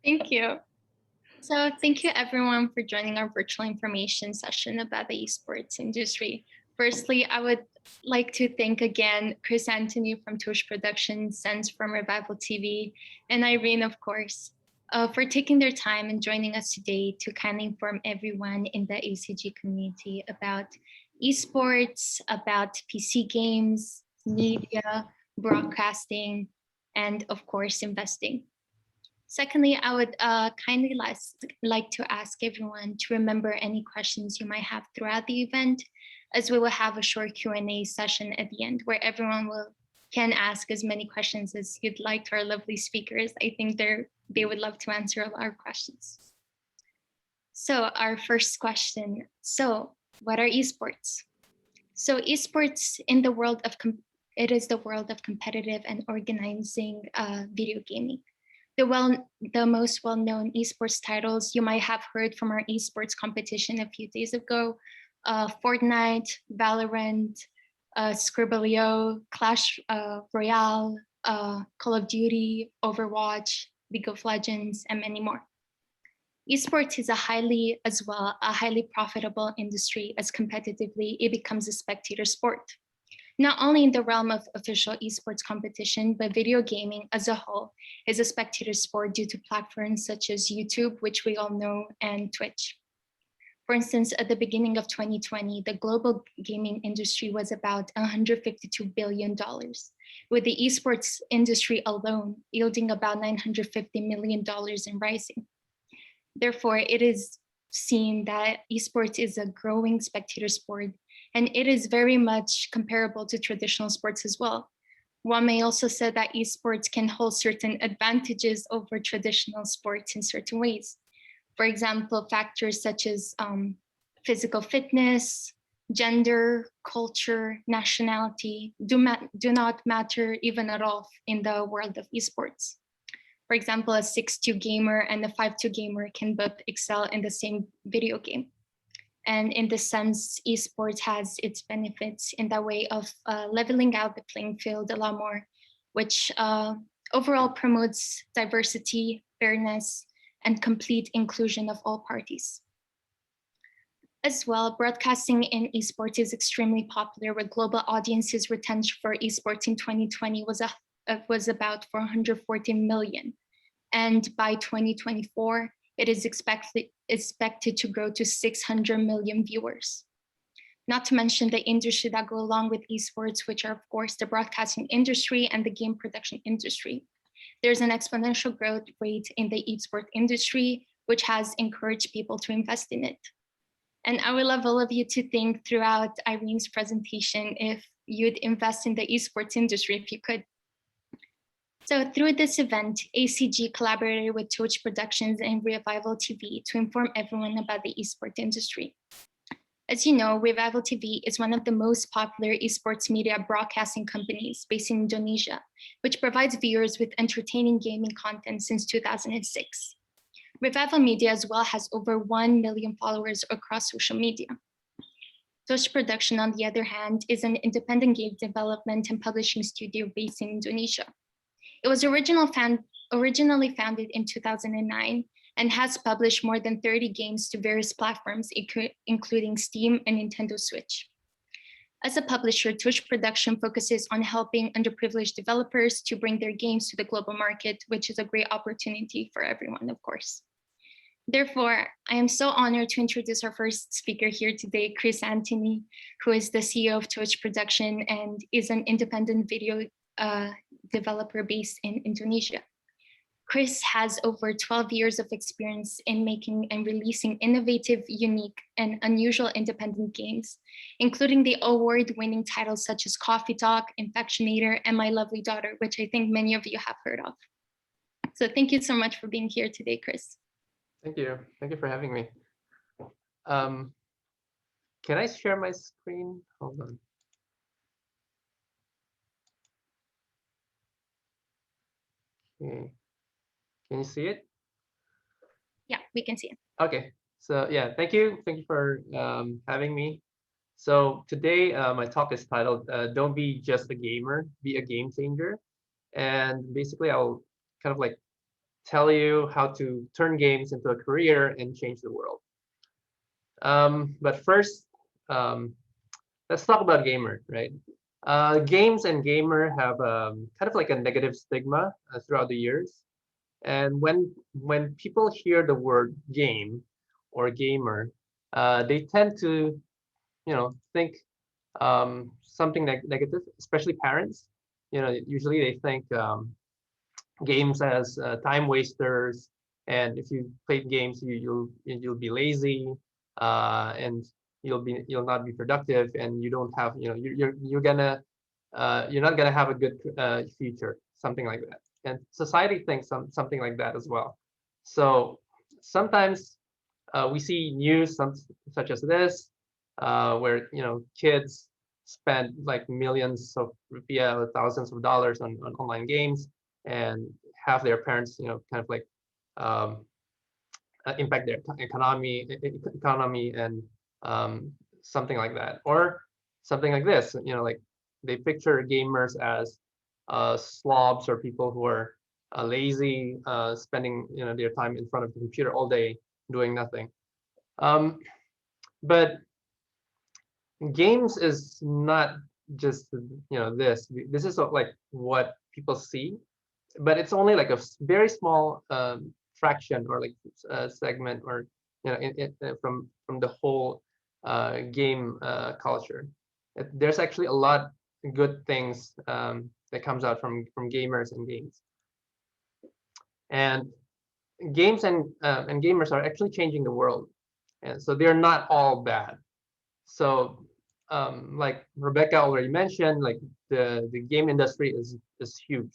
Thank you. So thank you everyone for joining our virtual information session about the esports industry. Firstly, I would like to thank again Chris Anthony from Tush Productions, Sense from Revival TV, and Irene, of course, for taking their time and joining us today to kindly inform everyone in the ACG community about esports, about PC games, media, broadcasting, and of course, investing. Secondly, I would kindly like to ask everyone to remember any questions you might have throughout the event, as we will have a short Q&A session at the end where everyone can ask as many questions as you'd like to our lovely speakers. I think they would love to answer all our questions. So our first question, so what are esports? So esports in the world of, it is the world of competitive and organizing video gaming. The most well-known esports titles you might have heard from our esports competition a few days ago, Fortnite, Valorant, Scribblio, Clash Royale, Call of Duty, Overwatch, League of Legends, and many more. Esports is a highly profitable industry as competitively it becomes a spectator sport. Not only in the realm of official esports competition, but video gaming as a whole is a spectator sport due to platforms such as YouTube, which we all know, and Twitch. For instance, at the beginning of 2020, the global gaming industry was about $152 billion, with the esports industry alone yielding about $950 million and rising. Therefore, it is seen that esports is a growing spectator sport, and it is very much comparable to traditional sports as well. One may also say that esports can hold certain advantages over traditional sports in certain ways. For example, factors such as physical fitness, gender, culture, nationality do not matter even at all in the world of esports. For example, a 6'2" gamer and a 5'2" gamer can both excel in the same video game. And in this sense, esports has its benefits in that way of leveling out the playing field a lot more, which overall promotes diversity, fairness, and complete inclusion of all parties. As well, broadcasting in esports is extremely popular, with global audiences retention for esports in 2020 was about 440 million. And by 2024, it is expected to grow to 600 million viewers. Not to mention the industry that go along with esports, which are of course the broadcasting industry and the game production industry. There's an exponential growth rate in the esports industry, which has encouraged people to invest in it. And I would love all of you to think throughout Irene's presentation if you'd invest in the esports industry if you could. So through this event, ACG collaborated with Tush Productions and Revival TV to inform everyone about the esports industry. As you know, Revival TV is one of the most popular esports media broadcasting companies based in Indonesia, which provides viewers with entertaining gaming content since 2006. Revival Media as well has over 1 million followers across social media. Tush Production, on the other hand, is an independent game development and publishing studio based in Indonesia. It was originally founded in 2009 and has published more than 30 games to various platforms, including Steam and Nintendo Switch. As a publisher, Tush Production focuses on helping underprivileged developers to bring their games to the global market, which is a great opportunity for everyone, of course. Therefore, I am so honored to introduce our first speaker here today, Chris Anthony, who is the CEO of Tush Production and is an independent video developer based in Indonesia. Chris has over 12 years of experience in making and releasing innovative, unique, and unusual independent games, including the award-winning titles such as Coffee Talk, Infectionator, and My Lovely Daughter, which I think many of you have heard of. So thank you so much for being here today, Chris. Thank you. Thank you for having me. Can I share my screen? Hold on. Okay. Can you see it? Yeah, we can see it. Okay. So yeah, thank you. Thank you for having me. So today my talk is titled "Don't Be Just a Gamer, Be a Game Changer," and basically I'll kind of like tell you how to turn games into a career and change the world. But first, um, let's talk about gamer, right? Games and gamer have kind of like a negative stigma throughout the years. And when people hear the word game or gamer, they tend to, think something negative, especially parents. Usually they think games as time wasters, and if you play games, you'll be lazy, and you'll not be productive, and you don't have, you're not gonna have a good future, something like that. And society thinks something like that as well. So sometimes we see news such as this, where kids spend like millions of rupiah or thousands of dollars on online games, and have their parents, kind of like um, impact their economy and something like that, or something like this. Like they picture gamers as slobs, or people who are lazy, spending their time in front of the computer all day doing nothing. Um, but games is not just this is like what people see, but it's only like a very small fraction, or like segment, or from the whole game culture. There's actually a lot good things that comes out from gamers and games. And and gamers are actually changing the world, and so they're not all bad. So like Rebecca already mentioned, like the game industry is huge.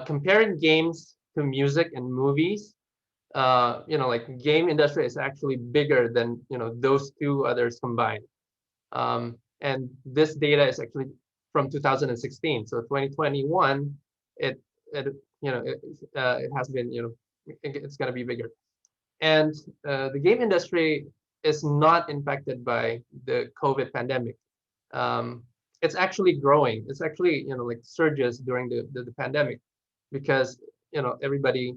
Comparing games to music and movies, like game industry is actually bigger than those two others combined. And this data is actually from 2016. So 2021, it it it has been, it's going to be bigger. And the game industry is not impacted by the COVID pandemic. Um, it's actually growing. It's actually, like surges during the pandemic, because everybody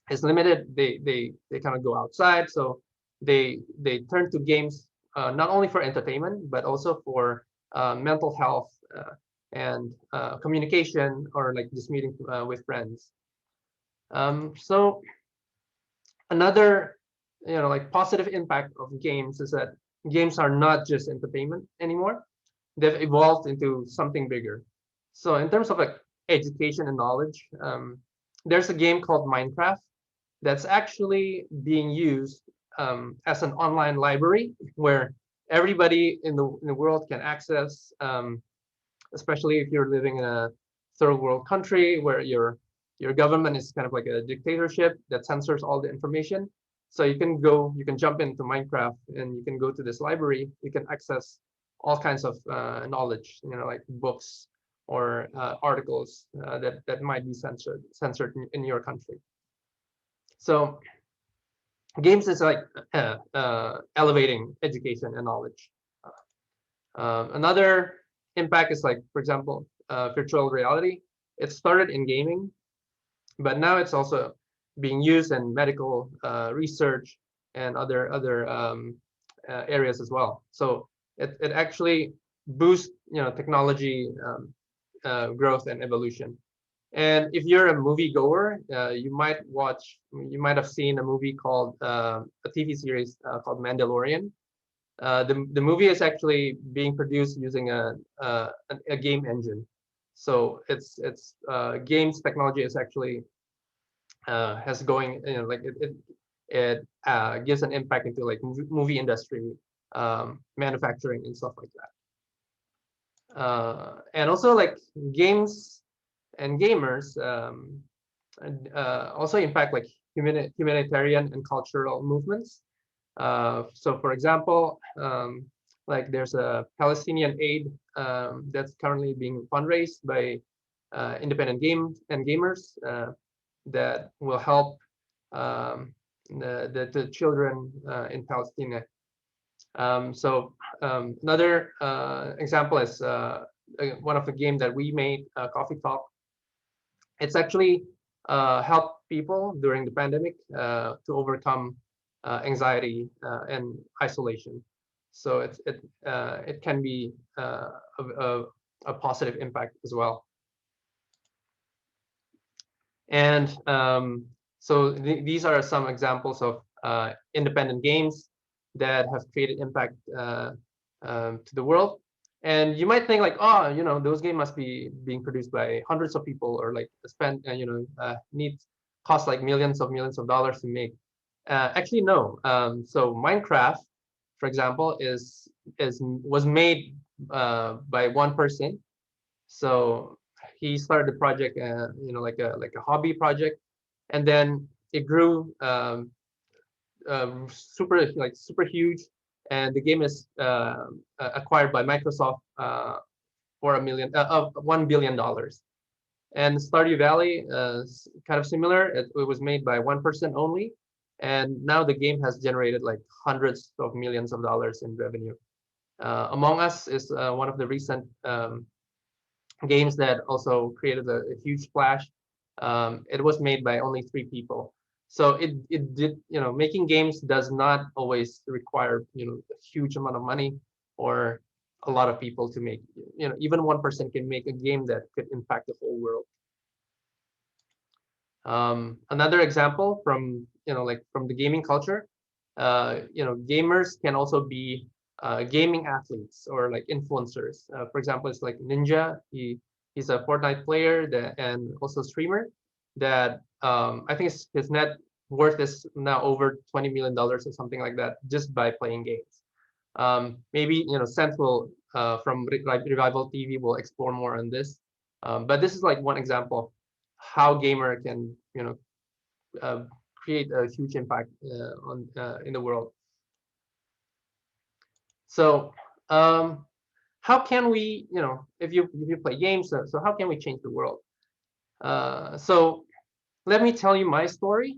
is limited. They kind of go outside, so they turn to games, not only for entertainment, but also for mental health, and communication, or like just meeting with friends. So another like positive impact of games is that games are not just entertainment anymore. They've evolved into something bigger. So in terms of like education and knowledge, there's a game called Minecraft that's actually being used as an online library, where everybody in the world can access, especially if you're living in a third world country where your government is kind of like a dictatorship that censors all the information. So you can jump into Minecraft, and you can go to this library. You can access all kinds of knowledge, like books, or articles that might be censored in your country. So games is like elevating education and knowledge. Another impact is, like, for example, virtual reality. It started in gaming, but now it's also being used in medical research and other areas as well. So it actually boosts technology growth and evolution. And if you're a moviegoer, you might have seen a movie called a TV series called Mandalorian. The movie is actually being produced using a game engine. So it's games technology is actually has going, like it gives an impact into like movie industry, manufacturing and stuff like that. And also like games and gamers also impact like humanitarian and cultural movements. So for example, like there's a Palestinian aid that's currently being fundraised by independent gamers that will help the children in Palestine. Another example is one of the game that we made, Coffee Talk. It's actually help people during the pandemic to overcome anxiety and isolation. So it can be a positive impact as well. And so these are some examples of independent games that have created impact to the world. And you might think like, oh, those games must be being produced by hundreds of people, or like spend, need cost like millions of dollars to make. Actually, no. So Minecraft, for example, was made by one person. So he started the project, like a hobby project, and then it grew super huge, and the game is acquired by Microsoft for $1 billion. And Stardew Valley is kind of similar. It was made by one person only, and now the game has generated like hundreds of millions of dollars in revenue. Among Us is one of the recent games that also created a huge splash. It was made by only 3 people. So it did, making games does not always require, a huge amount of money or a lot of people to make. Even one person can make a game that could impact the whole world. Another example from, like from the gaming culture, gamers can also be gaming athletes or like influencers. For example, it's like Ninja. He's a Fortnite player and also streamer that I think his net worth is now over $20 million or something like that, just by playing games. Maybe Seth will from Revival TV will explore more on this. But this is like one example of how gamer can create a huge impact on in the world. So how can we, if you play games, so how can we change the world? So let me tell you my story.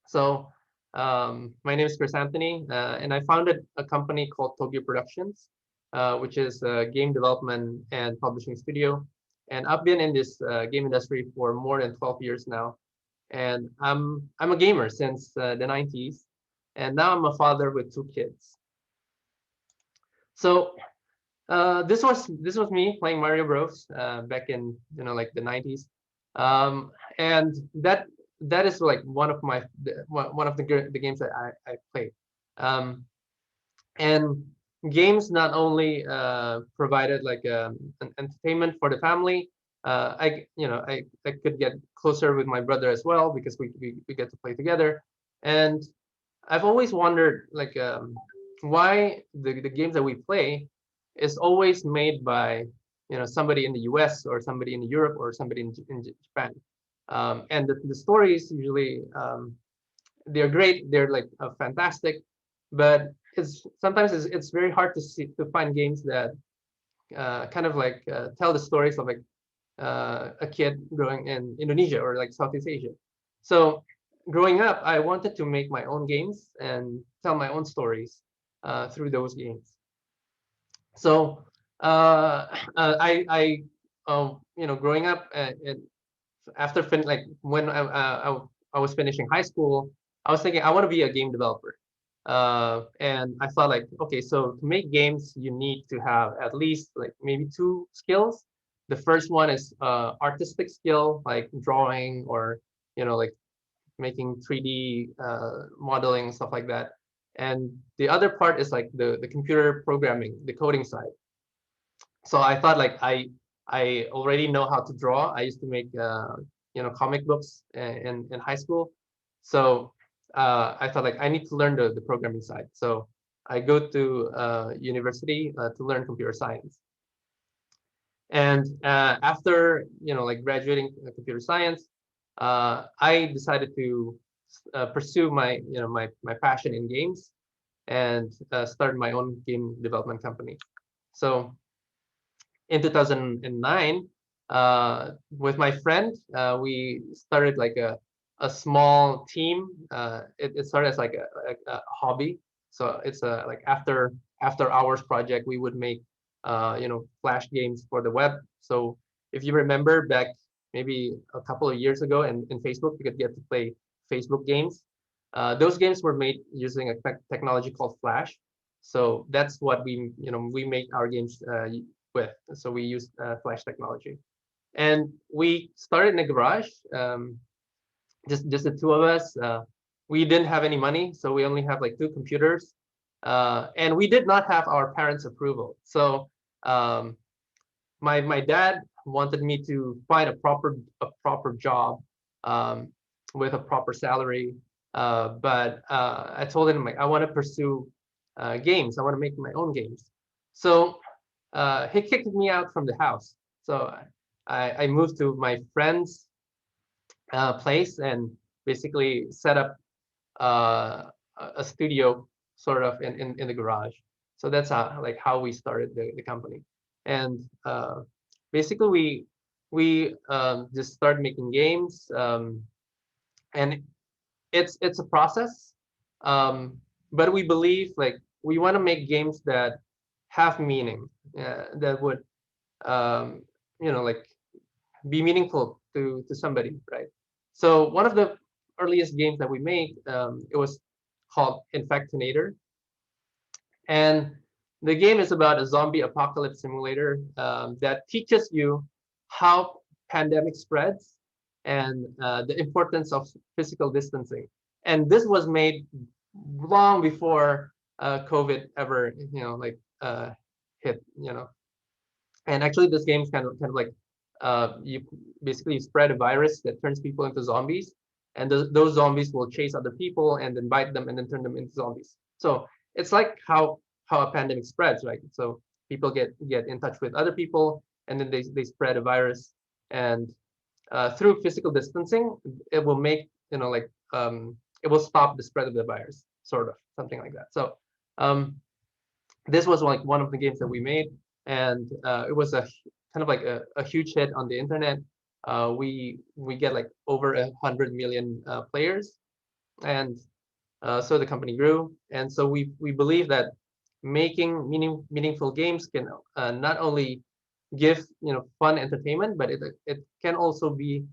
So my name is Chris Anthony, and I founded a company called Tokyo Productions, which is a game development and publishing studio. And I've been in this game industry for more than 12 years now. And I'm a gamer since the 90s, and now I'm a father with 2 kids. So this was me playing Mario Bros. Back in like the 90s, and that is like one of the games that I played. And games not only provided like an entertainment for the family. I could get closer with my brother as well, because we get to play together. And I've always wondered like why the games that we play is always made by somebody in the US or somebody in Europe or somebody in Japan. And the stories usually they're great, they're like fantastic, but sometimes it's very hard to find games that kind of like tell the stories of like a kid growing in Indonesia or like Southeast Asia. So growing up, I wanted to make my own games and tell my own stories through those games. So I growing up, after like when I was finishing high school, I was thinking I want to be a game developer. And I thought like, okay, so to make games, you need to have at least like maybe 2 skills. The first one is artistic skill, like drawing or like making 3D modeling, stuff like that. And the other part is like the computer programming, the coding side. So I thought like I already know how to draw. I used to make comic books in high school. So I thought like I need to learn the programming side. So I go to university to learn computer science. And after like graduating computer science, I decided to pursue my passion in games and start my own game development company. So in 2009, with my friend, we started like a small team. It started as like a hobby. So it's a like after hours project. We would make flash games for the web. So if you remember back maybe a couple of years ago, and in Facebook you could get to play Facebook games. Those games were made using a technology called Flash. So that's what we make our games with. So we use Flash technology, and we started in a garage, just the two of us. We didn't have any money, so we only have like two computers, and we did not have our parents' approval. So um, my dad wanted me to find a proper job, um, with a proper salary. But I told him, like, I want to pursue games. I want to make my own games. So he kicked me out from the house. So I moved to my friend's place and basically set up a studio sort of in the garage. So that's how we started the company. And basically we just started making games, and it's a process, but we believe, like, we want to make games that have meaning, that would, um, like, be meaningful to somebody, right? So one of the earliest games that we made, it was called Infectinator, and the game is about a zombie apocalypse simulator, that teaches you how pandemic spreads, and the importance of physical distancing. And this was made long before COVID ever, like, hit. And actually, this game is kind of like, you basically spread a virus that turns people into zombies, and those zombies will chase other people and then bite them and then turn them into zombies. So it's like how a pandemic spreads, right? So people get in touch with other people, and then they spread a virus, and through physical distancing, it will make, like, it will stop the spread of the virus, sort of something like that. So um, this was like one of the games that we made, and it was a kind of like a huge hit on the internet. We get like over 100 million players, and so the company grew. And so we believe that making meaningful games can not only give fun entertainment, but it can also be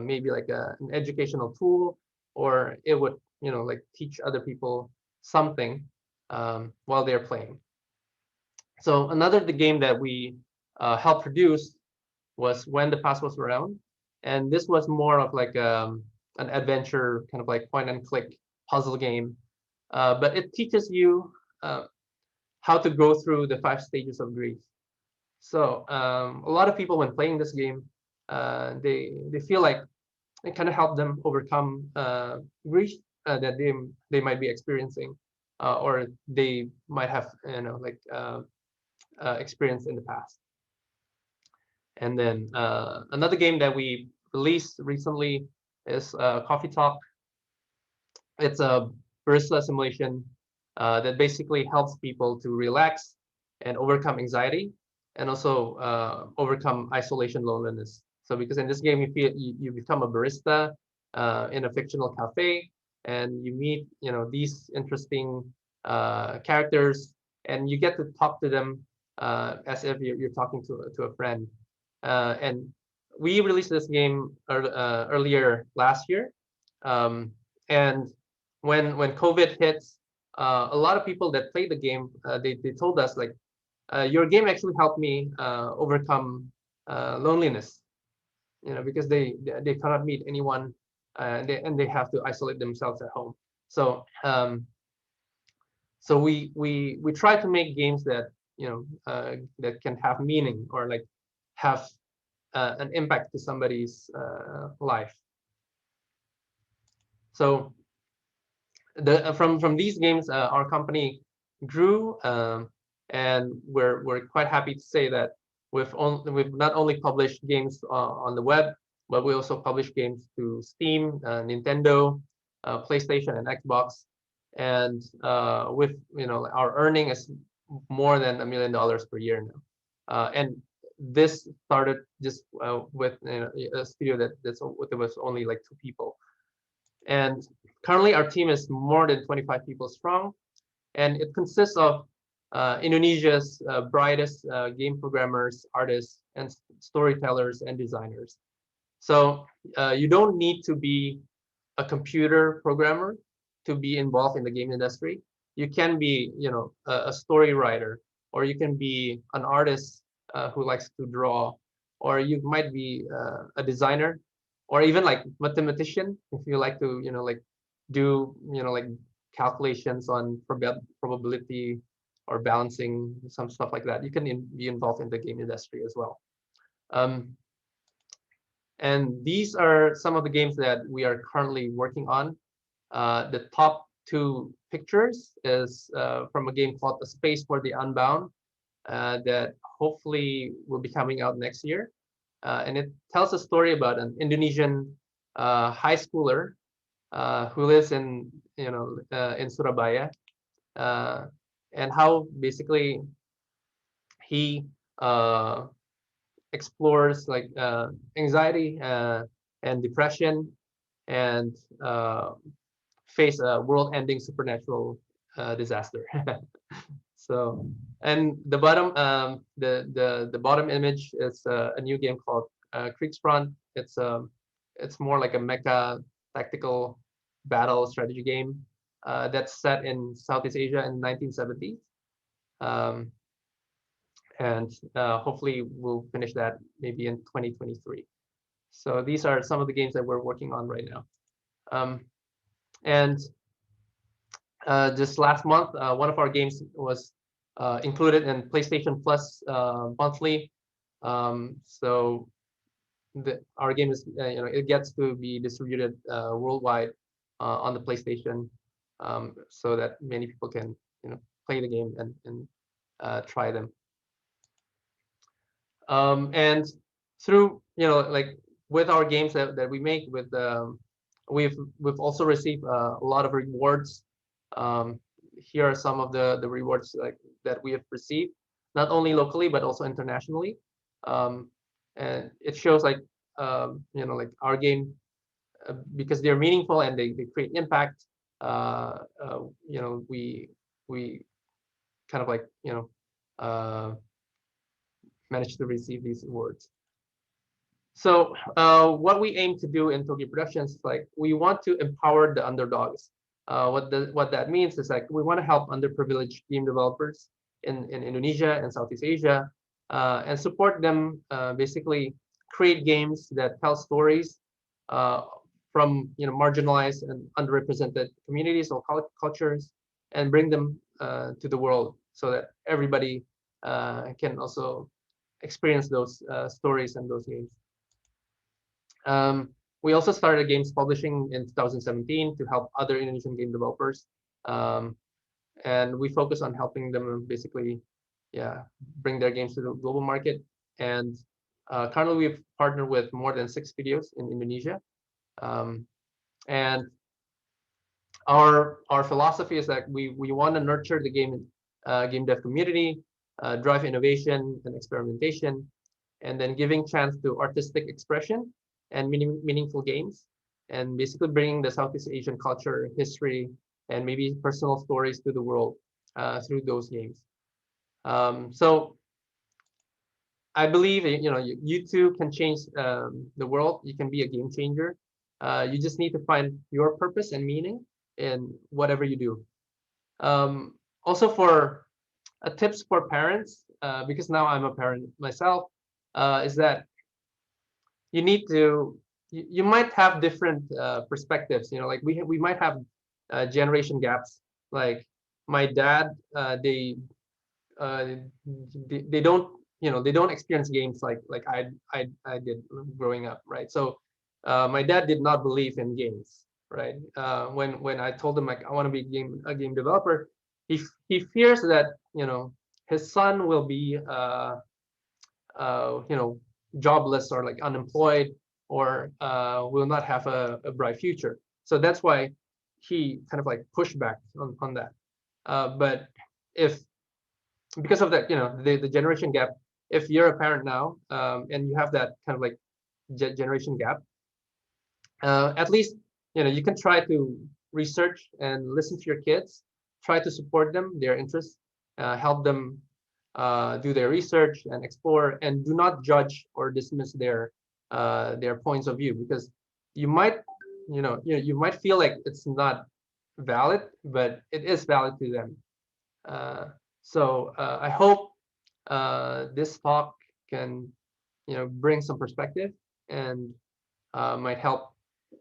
maybe like an educational tool, or it would like teach other people something while they're playing. So another the game that we helped produce was When the Past Was Around, and this was more of like an adventure, kind of like point and click puzzle game, but it teaches you how to go through the 5 stages of grief. So a lot of people, when playing this game, they feel like it kind of helped them overcome grief that they might be experiencing, or they might have like experienced in the past. And then another game that we released recently is Coffee Talk. It's a barista simulation that basically helps people to relax and overcome anxiety, and also overcome isolation, loneliness. So because in this game you become a barista in a fictional cafe, and you meet these interesting characters, and you get to talk to them as if you're talking to a friend. And we released this game earlier last year, and when COVID hits, a lot of people that played the game, they told us, like, your game actually helped me overcome loneliness, because they cannot meet anyone, and they have to isolate themselves at home. So so we try to make games that that can have meaning, or like have an impact to somebody's life. So from these games, our company grew, and we're quite happy to say that we've not only published games on the web, but we also publish games to Steam, Nintendo, PlayStation, and Xbox. And with our earning is more than $1 million per year now. And this started just with a studio that there was only like 2 people. And currently our team is more than 25 people strong, and it consists of Indonesia's brightest game programmers, artists, and storytellers and designers. So you don't need to be a computer programmer to be involved in the game industry. You can be, a story writer, or you can be an artist who likes to draw, or you might be a designer, or even like mathematician if you like to, like do, like calculations on probability or balancing some stuff like that. You can be involved in the game industry as well. Um, and these are some of the games that we are currently working on. The top two pictures is from a game called A Space for the Unbound that hopefully will be coming out next year. And it tells a story about an Indonesian high schooler who lives in Surabaya, and how basically he explores like anxiety and depression, and face a world-ending supernatural disaster. So, and the bottom, the bottom image is a new game called Kriegsfront. It's more like a mecha tactical battle strategy game that's set in Southeast Asia in 1970s. Um, and hopefully we'll finish that maybe in 2023. So these are some of the games that we're working on right now. And just last month, one of our games was included in PlayStation Plus monthly. So our game is, it gets to be distributed worldwide on the PlayStation, so that many people can, play the game and try them. And through, like with our games that we make, we've also received a lot of rewards. Here are some of the rewards that we have received, not only locally but also internationally. And it shows like like our game, because they're meaningful and they create impact. We kind of like managed to receive these awards. So what we aim to do in Togi Productions is like we want to empower the underdogs. What that means is like we want to help underprivileged game developers in Indonesia and Southeast Asia, and support them, basically create games that tell stories from marginalized and underrepresented communities or cultures, and bring them to the world so that everybody can also experience those stories and those games. We also started games publishing in 2017 to help other Indonesian game developers, and we focus on helping them basically, bring their games to the global market. And currently, we've partnered with more than 6 studios in Indonesia, and our philosophy is that we want to nurture the game dev community, drive innovation and experimentation, and then giving chance to artistic expression and meaningful games, and basically bringing the Southeast Asian culture, history, and maybe personal stories to the world through those games. So I believe you too can change the world. You can be a game changer. You just need to find your purpose and meaning in whatever you do. Also, for tips for parents, because now I'm a parent myself, is that you need to, you might have different perspectives. Like we might have generation gaps. Like my dad, they don't they don't experience games like I did growing up, right? So my dad did not believe in games, right? When I told him like I want to be a game developer, he fears that his son will be jobless or like unemployed, or will not have a bright future. So that's why he kind of like pushed back on that. But if because of that, the generation gap, if you're a parent now, and you have that kind of like generation gap, at least you can try to research and listen to your kids, try to support them, their interests, help them do their research and explore, and do not judge or dismiss their their points of view, because you might, you might feel like it's not valid, but it is valid to them. So I hope this talk can, bring some perspective and might help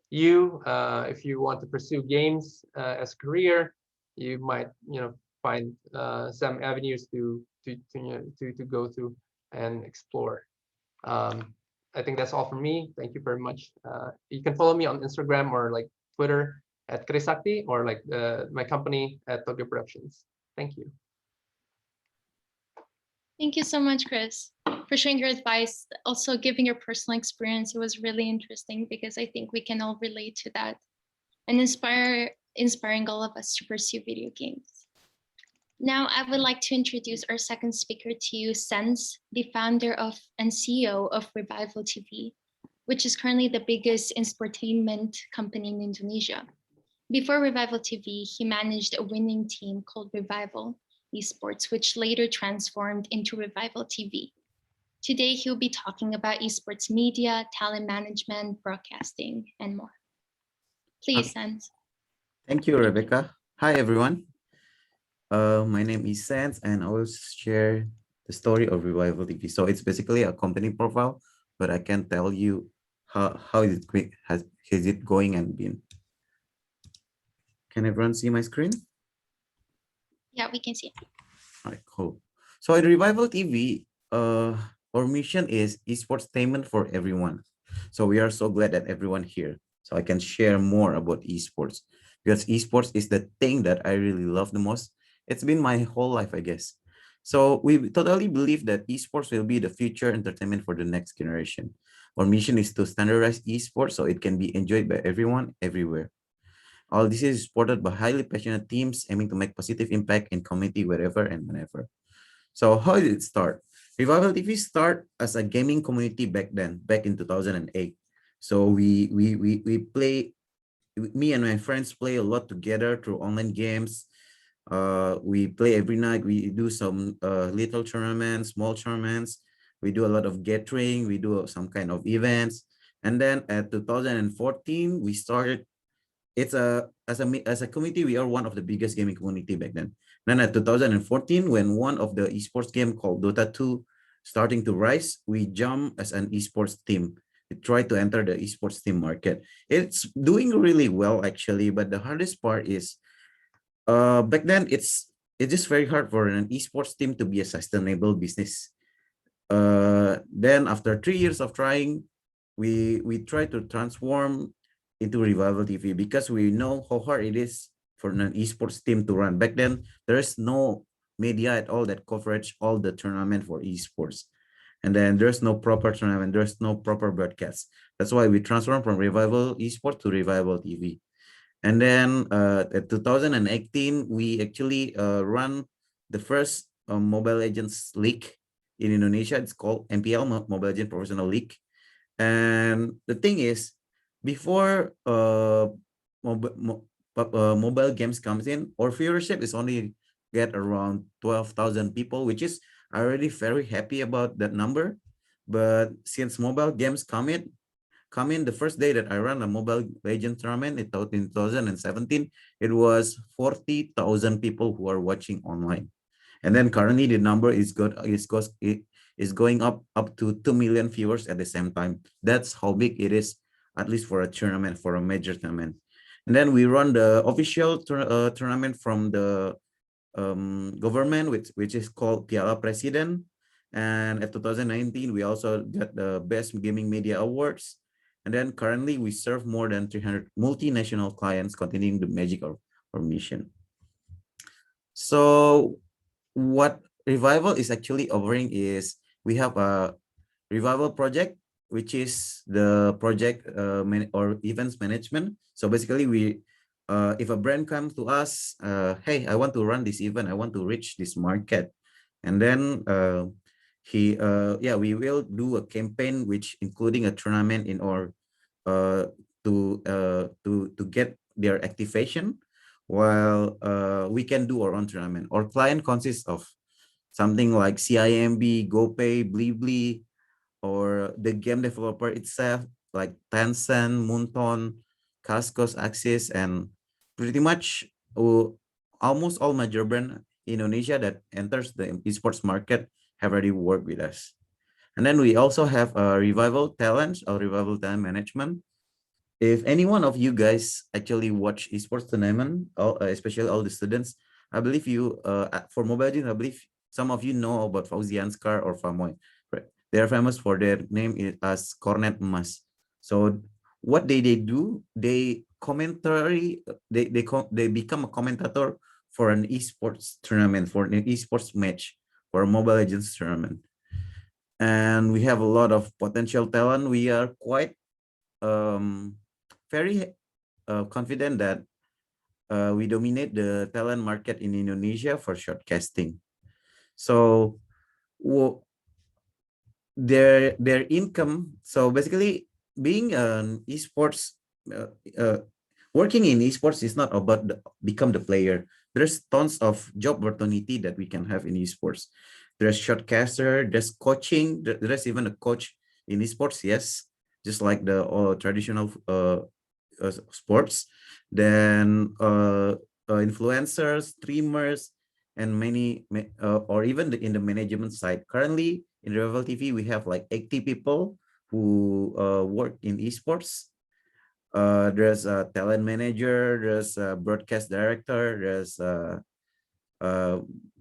you if you want to pursue games as a career. You might, find some avenues to go through and explore. I think that's all for me. Thank you very much. You can follow me on Instagram or like Twitter at Krisakti, or like my company at Tokyo Productions. Thank you. Thank you so much, Chris, for sharing your advice. Also giving your personal experience. It was really interesting because I think we can all relate to that and inspiring all of us to pursue video games. Now, I would like to introduce our second speaker to you, Sense, the founder of and CEO of Revival TV, which is currently the biggest entertainment company in Indonesia. Before Revival TV, he managed a winning team called Revival Esports, which later transformed into Revival TV. Today, he'll be talking about esports media, talent management, broadcasting, and more. Please, Sense. Thank you, Rebecca. Hi, everyone. My name is Sense, and I will share the story of Revival TV. So it's basically a company profile, but I can tell you how is it going and been. Can everyone see my screen? Yeah, we can see. All right, cool. So at Revival TV, our mission is esportainment for everyone. So we are so glad that everyone here, so I can share more about esports, because esports is the thing that I really love the most. It's been my whole life, I guess. So we totally believe that esports will be the future entertainment for the next generation. Our mission is to standardize esports so it can be enjoyed by everyone, everywhere. All this is supported by highly passionate teams aiming to make positive impact in community wherever and whenever. So how did it start? Revival TV started as a gaming community back then, back in 2008. So we play, me and my friends play a lot together through online games. We play every night. We do some little tournaments, small tournaments. We do a lot of gathering. We do some kind of events. And then at 2014, we started. It's as a community, we are one of the biggest gaming community back then. Then at 2014, when one of the esports game called Dota 2 starting to rise, we jump as an esports team. We try to enter the esports team market. It's doing really well actually, but the hardest part is back then it's just very hard for an esports team to be a sustainable business. Then after 3 years of trying, we try to transform into Revival TV because we know how hard it is for an esports team to run. Back then, there is no media at all that coverage all the tournament for esports. And then there's no proper tournament, there's no proper broadcast. That's why we transformed from Revival Esports to Revival TV. And then at 2018, we actually run the first Mobile Legends League in Indonesia. It's called MPL, Mobile Legends Professional League. And the thing is, before mobile games comes in, our viewership is only get around 12,000 people, which is already very happy about that number. But since mobile games come in the first day that I ran a Mobile Legends tournament in 2017, it was 40,000 people who are watching online. And then currently the number is going up to 2 million viewers at the same time. That's how big it is, at least for a tournament, for a major tournament. And then we run the official tournament from the government, which is called Piala Presiden. And at 2019, we also got the Best Gaming Media Awards. And then currently we serve more than 300 multinational clients, continuing the magic of our mission. So what Revival is actually offering is we have a Revival project, which is the project or events management. So basically if a brand comes to us, hey, I want to run this event, I want to reach this market. And then we will do a campaign, which including a tournament in order to get their activation, while we can do our own tournament. Our client consists of something like CIMB, GoPay, Blibli, or the game developer itself, like Tencent, Moonton, Cascos, Axis, and pretty much almost all major brand in Indonesia that enters the esports market have already worked with us. And then we also have Revival Talents or Revival Talent Management. If any one of you guys actually watch esports tournament, especially all the students, I believe you for Mobile Legends, I believe some of you know about Fauzian Scar or Famoy. Right? They are famous for their name as Cornet Mas. So what they do, they commentary, they become a commentator for an esports tournament, for an esports match, for a Mobile Legends tournament. And we have a lot of potential talent. We are quite very confident that we dominate the talent market in Indonesia for shortcasting. So their income. So basically, being an esports, working in esports is not about become the player. There's tons of job opportunity that we can have in esports. There's shortcaster, there's coaching, there's even a coach in esports. Yes, just like the traditional sports. Then influencers, streamers, and many or even in the management side. Currently in Revival TV, we have like 80 people who work in esports. There's a talent manager, there's a broadcast director,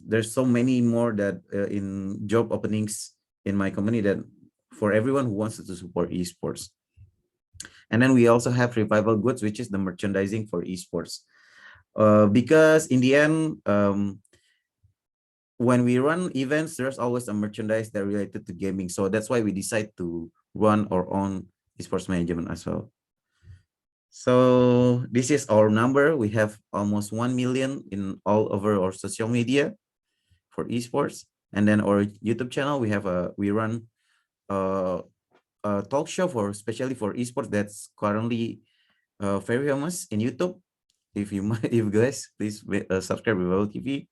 there's so many more that in job openings in my company that for everyone who wants to support esports. And then we also have Revival Goods, which is the merchandising for esports. Because in the end, when we run events, there's always a merchandise that related to gaming. So that's why we decide to run our own esports management as well. So this is our number. We have almost 1 million in all over our social media for esports. And then our YouTube channel, we run a talk show for especially for esports that's currently very famous in YouTube. If you if you guys please subscribe Revival TV.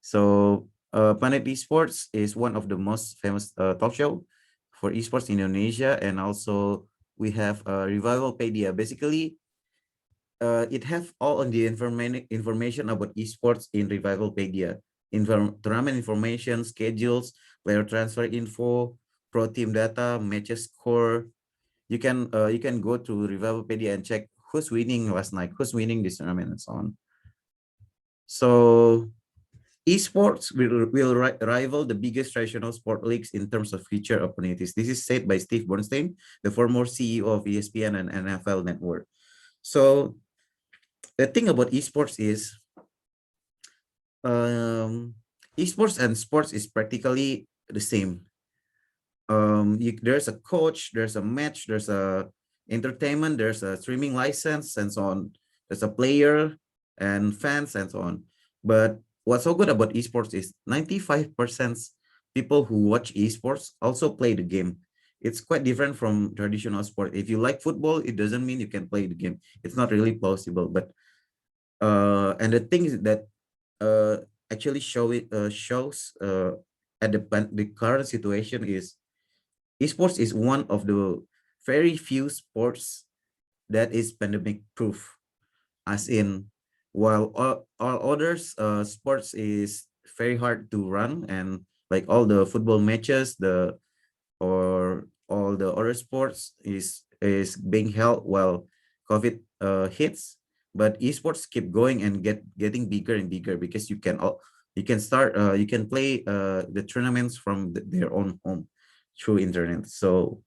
So Planet Esports is one of the most famous talk show for esports in Indonesia, and also we have Revivalpedia. Basically, it have all on the information about esports in Revivalpedia. Tournament information, schedules, player transfer info, pro team data, matches score. You can go to Revivalpedia and check who's winning last night, who's winning this tournament, and so on. So esports will rival the biggest traditional sport leagues in terms of future opportunities. This is said by Steve Bernstein, the former CEO of ESPN and NFL Network. So the thing about esports is esports and sports is practically the same. There's a coach, there's a match, there's a entertainment, there's a streaming license, and so on. There's a player and fans and so on. But what's so good about esports is 95% people who watch esports also play the game. It's quite different from traditional sport. If you like football, it doesn't mean you can play the game. It's not really possible. But and the thing is that actually shows at the current situation is esports is one of the very few sports that is pandemic proof, as in while all others sports is very hard to run, and like all the football matches or all the other sports is being held while COVID hits, but esports keep going and getting bigger and bigger because you can start you can play the tournaments from their own home through internet. So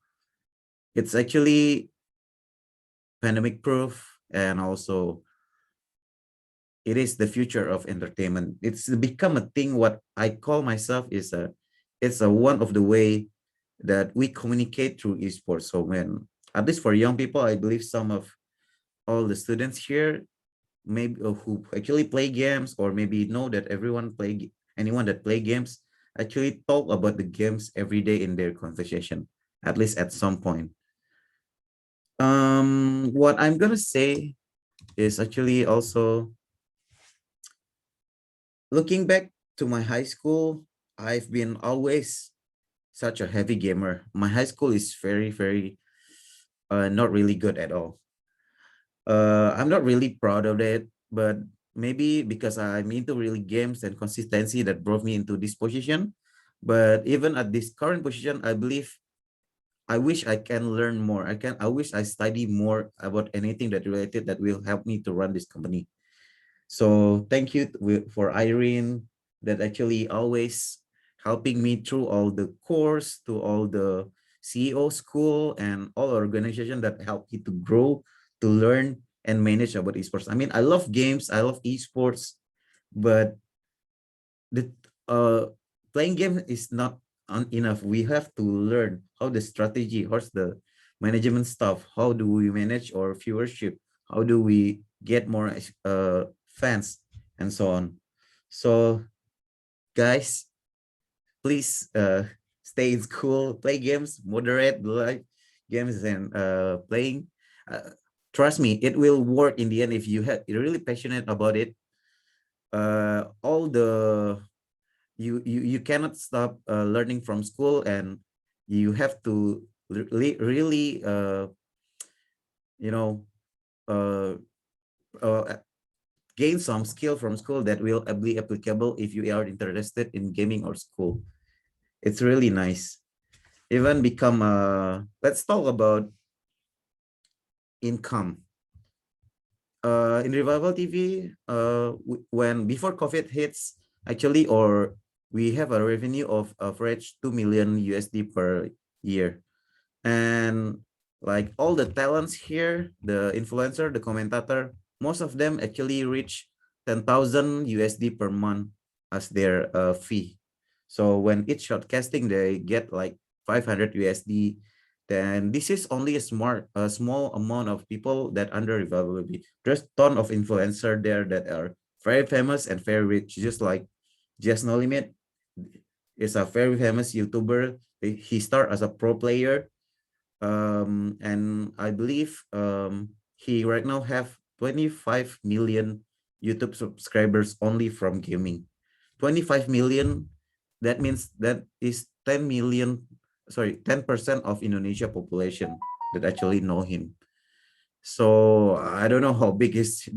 it's actually pandemic proof, and also it is the future of entertainment. It's become a thing. What I call myself is it's a one of the way that we communicate through esports. So when, at least for young people, I believe some of all the students here maybe who actually play games, or maybe know that anyone that play games actually talk about the games every day in their conversation, at least at some point. What I'm gonna say is actually also looking back to my high school, I've been always such a heavy gamer. My high school is very not really good at all. I'm not really proud of it, but maybe because I'm into really games and consistency that brought me into this position. But even at this current position, I believe I wish I can learn more. I wish I study more about anything that related that will help me to run this company. So thank you for Irene that actually always helping me through all the course to all the CEO school and all organization that help me to grow, to learn and manage about esports. I mean, I love games, I love esports, but the playing game is not enough. We have to learn how the strategy, how's the management stuff, how do we manage our viewership, how do we get more fans and so on. So guys, please stay in school, play games, moderate the live games and playing. Trust me, it will work in the end if you have you're really passionate about it. All the you cannot stop learning from school, and you have to really you know uh, uh, gain some skill from school that will be applicable if you are interested in gaming or school. It's really nice. Even become let's talk about income. In Revival TV, when before COVID hits, actually, or we have a revenue of average 2 million USD per year. And like all the talents here, the influencer, the commentator, most of them actually reach 10,000 USD per month as their fee. So when it's shortcasting, they get like 500 USD. Then this is only a small amount of people that under Revival. There's ton of influencer there that are very famous and very rich, just like Just No Limit is a very famous YouTuber. He started as a pro player, and I believe he right now have 25 million YouTube subscribers only from gaming. 25 million, that means that is 10 million, sorry, 10% of Indonesia population that actually know him. So I don't know how big is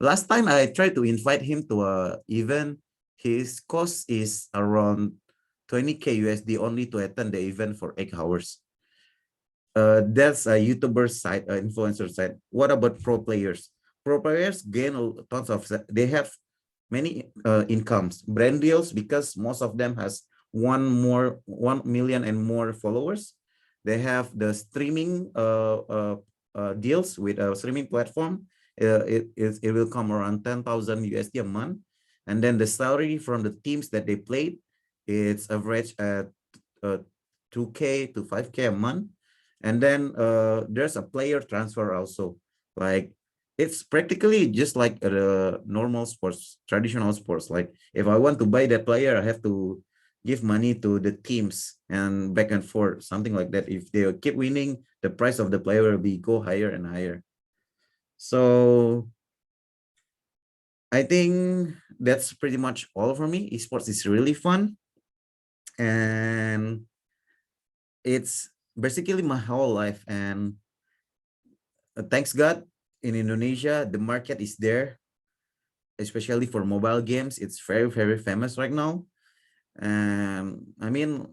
last time I tried to invite him to a event, his cost is around 20K USD only to attend the event for 8 hours. That's a YouTuber side, influencer side. What about pro players? Pro players gain tons of, they have many incomes, brand deals, because most of them has 1 million and more followers. They have the streaming deals with a streaming platform. It will come around 10,000 USD a month. And then the salary from the teams that they played, it's average at 2K to 5K a month. And then there's a player transfer also. Like it's practically just like a normal sports, traditional sports. Like if I want to buy that player, I have to give money to the teams and back and forth, something like that. If they keep winning, the price of the player will be go higher and higher. So I think that's pretty much all for me. Esports is really fun, and it's basically my whole life. And thanks God, in Indonesia, the market is there, especially for mobile games. It's very famous right now. And I mean,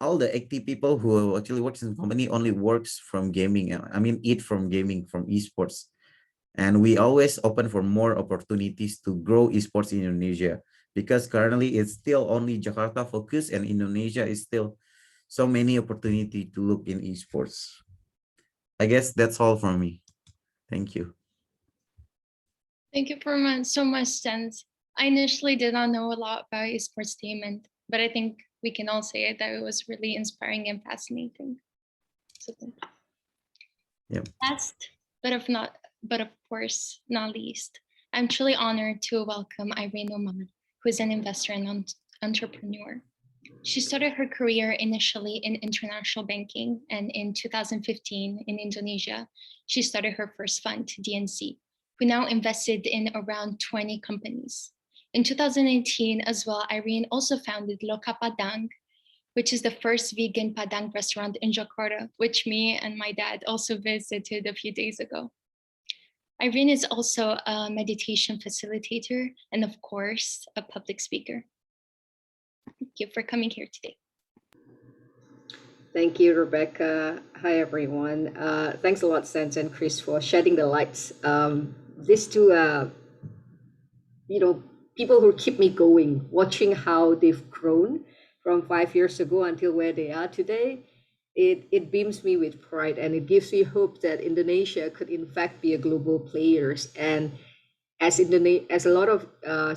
all the 80 people who actually works in the company only works from gaming. I mean, eat from gaming, from esports. And we always open for more opportunities to grow esports in Indonesia, because currently it's still only Jakarta focused, and Indonesia is still so many opportunity to look in esports. I guess that's all from me. Thank you. Thank you for so much, Sense. I initially did not know a lot about esportstainment, but I think we can all say that it was really inspiring and fascinating. So thank you. Yep. Last, but of course not least, I'm truly honored to welcome Irene Omar, who is an investor and entrepreneur. She started her career initially in international banking, and in 2015 in Indonesia, she started her first fund, DNC, who now invested in around 20 companies. In 2018 as well, Irene also founded Lokapadang, which is the first vegan Padang restaurant in Jakarta, which me and my dad also visited a few days ago. Irene is also a meditation facilitator and, of course, a public speaker. Thank you for coming here today. Thank you, Rebecca. Hi, everyone. Thanks a lot, Sense and Chris, for shedding the lights. These two, people who keep me going, watching how they've grown from 5 years ago until where they are today. It beams me with pride, and it gives me hope that Indonesia could in fact be a global players. And as a lot of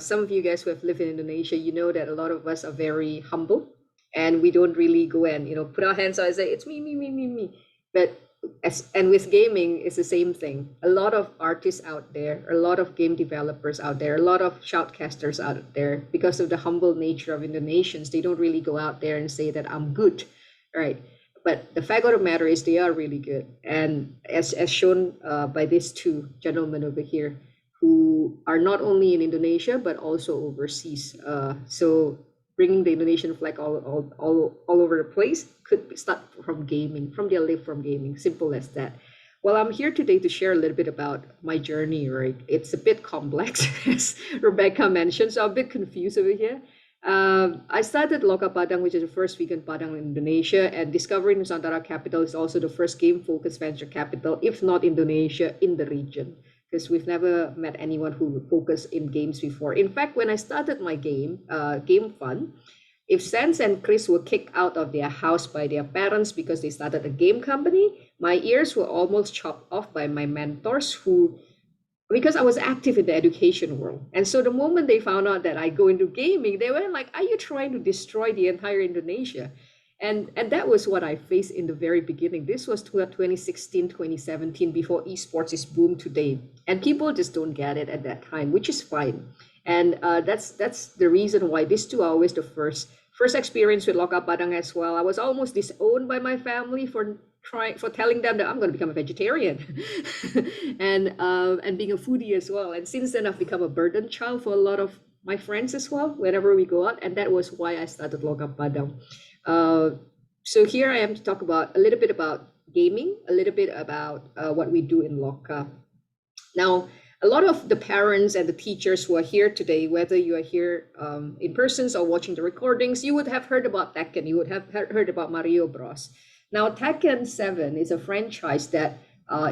some of you guys who have lived in Indonesia, you know that a lot of us are very humble, and we don't really go and put our hands out and say it's me. But and with gaming, it's the same thing. A lot of artists out there, a lot of game developers out there, a lot of shoutcasters out there, because of the humble nature of Indonesians, they don't really go out there and say that I'm good, right? But the fact of the matter is they are really good. And as shown by these two gentlemen over here, who are not only in Indonesia, but also overseas. So bringing the Indonesian flag all over the place could start from gaming, from their live from gaming, simple as that. Well, I'm here today to share a little bit about my journey, right? It's a bit complex, as Rebecca mentioned, so I'm a bit confused over here. I started Loka Padang, which is the first vegan Padang in Indonesia, and Discovery Nusantara Capital is also the first game-focused venture capital, if not Indonesia, in the region, because we've never met anyone who focused in games before. In fact, when I started my game fund, if Sense and Chris were kicked out of their house by their parents because they started a game company, my ears were almost chopped off by my mentors because I was active in the education world. And so the moment they found out that I go into gaming, they were like, are you trying to destroy the entire Indonesia? And that was what I faced in the very beginning. This was 2016, 2017, before esports is boomed today. And people just don't get it at that time, which is fine. And that's the reason why these two are always the first experience with Loka Padang as well. I was almost disowned by my family for telling them that I'm going to become a vegetarian and being a foodie as well. And since then, I've become a burden child for a lot of my friends as well, whenever we go out. And that was why I started Loka Padang. So here I am to talk about a little bit about gaming, a little bit about what we do in Loka. Now, a lot of the parents and the teachers who are here today, whether you are here in person or watching the recordings, you would have heard about Tekken, you would have heard about Mario Bros. Now, Tekken 7 is a franchise that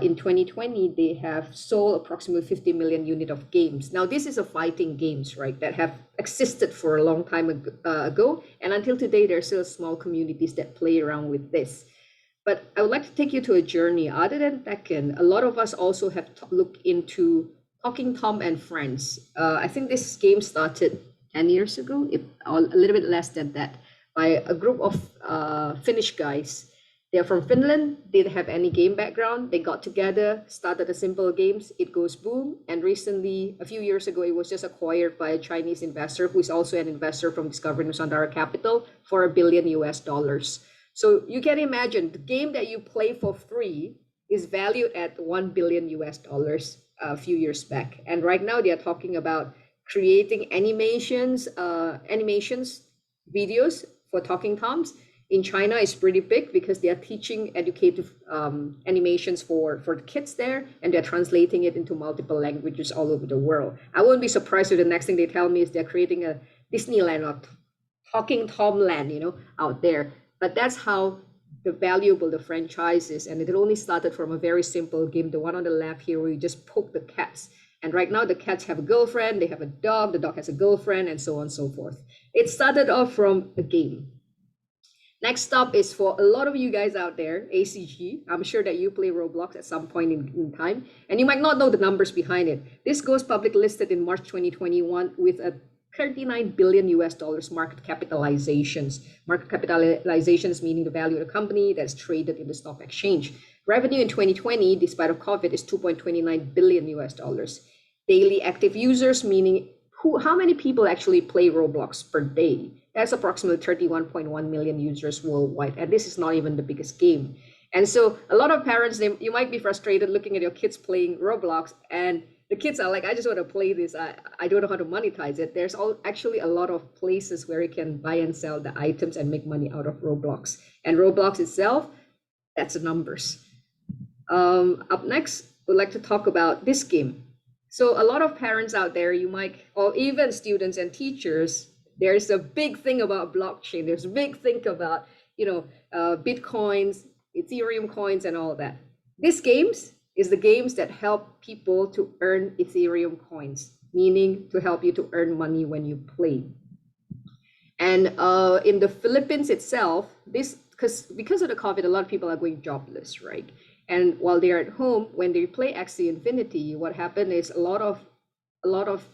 in 2020, they have sold approximately 50 million units of games. Now, this is a fighting games, right, that have existed for a long time ago. And until today, there are still small communities that play around with this. But I would like to take you to a journey. Other than Tekken, a lot of us also have looked into Talking Tom and Friends. I think this game started 10 years ago, a little bit less than that, by a group of Finnish guys. They're from Finland, didn't have any game background. They got together, started a simple games, it goes boom. And recently, a few years ago, it was just acquired by a Chinese investor who is also an investor from Discovery Nusantara Capital for $1 billion US. So you can imagine the game that you play for free is valued at $1 billion US a few years back. And right now they are talking about creating animations, videos for Talking Toms. In China, it's pretty big because they are teaching educative animations for the kids there, and they're translating it into multiple languages all over the world. I wouldn't be surprised if the next thing they tell me is they're creating a Disneyland or Talking Tom Land, out there. But that's how valuable the franchise is. And it only started from a very simple game, the one on the left here, where you just poke the cats. And right now the cats have a girlfriend, they have a dog, the dog has a girlfriend, and so on and so forth. It started off from a game. Next up is for a lot of you guys out there, ACG. I'm sure that you play Roblox at some point in time, and you might not know the numbers behind it. This goes public listed in March 2021 with a $39 billion US market capitalizations. Market capitalizations meaning the value of the company that's traded in the stock exchange. Revenue in 2020, despite of COVID, is $2.29 billion US. Daily active users, meaning how many people actually play Roblox per day? That's approximately 31.1 million users worldwide. And this is not even the biggest game. And so a lot of parents, you might be frustrated looking at your kids playing Roblox, and the kids are like, I just want to play this. I don't know how to monetize it. There's actually a lot of places where you can buy and sell the items and make money out of Roblox. And Roblox itself, that's the numbers. Up next, we'd like to talk about this game. So a lot of parents out there, you might, or even students and teachers, there's a big thing about blockchain. There's a big thing about, Bitcoins, Ethereum coins, and all that. These games is the games that help people to earn Ethereum coins, meaning to help you to earn money when you play. And in the Philippines itself, this because of the COVID, a lot of people are going jobless, right? And while they're at home, when they play Axie Infinity, what happened is a lot of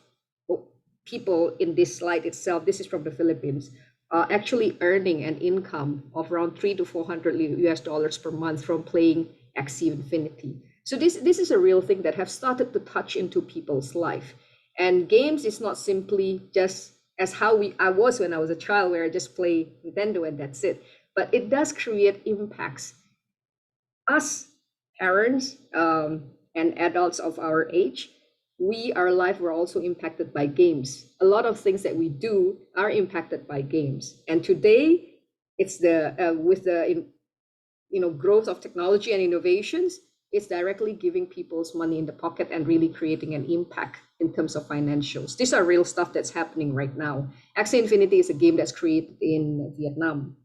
people in this slide itself, this is from the Philippines, are actually earning an income of around $300 to $400 per month from playing Axie Infinity. So this is a real thing that have started to touch into people's life. And games is not simply just as how I was when I was a child, where I just play Nintendo and that's it. But it does create impacts. Us parents and adults of our age, our life were also impacted by games. A lot of things that we do are impacted by games. And today, it's with the growth of technology and innovations, it's directly giving people's money in the pocket and really creating an impact in terms of financials. These are real stuff that's happening right now. Axie Infinity is a game that's created in Vietnam.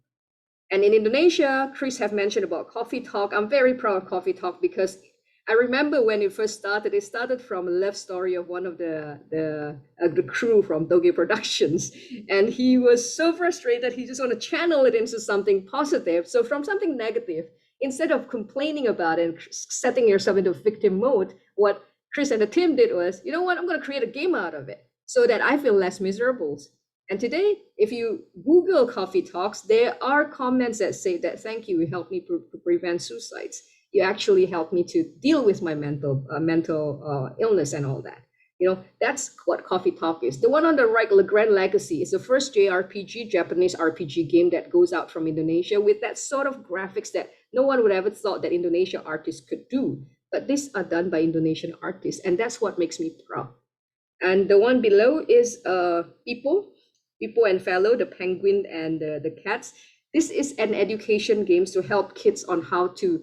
And in Indonesia, Chris have mentioned about Coffee Talk. I'm very proud of Coffee Talk because I remember when it first started, it started from a love story of one of the crew from Doge Productions. And he was so frustrated, he just want to channel it into something positive. So from something negative, instead of complaining about it and setting yourself into victim mode, what Chris and the team did was, you know what, I'm going to create a game out of it so that I feel less miserable. And today, if you Google Coffee Talks, there are comments that say that, thank you, you helped me to prevent suicides. You actually helped me to deal with my mental illness and all that. That's what Coffee Talk is. The one on the right, Le Grand Legacy, is the first JRPG, Japanese RPG game that goes out from Indonesia with that sort of graphics that no one would ever thought that Indonesian artists could do. But these are done by Indonesian artists, and that's what makes me proud. And the one below is People and Fellow, the penguin and the cats. This is an education game to help kids on how to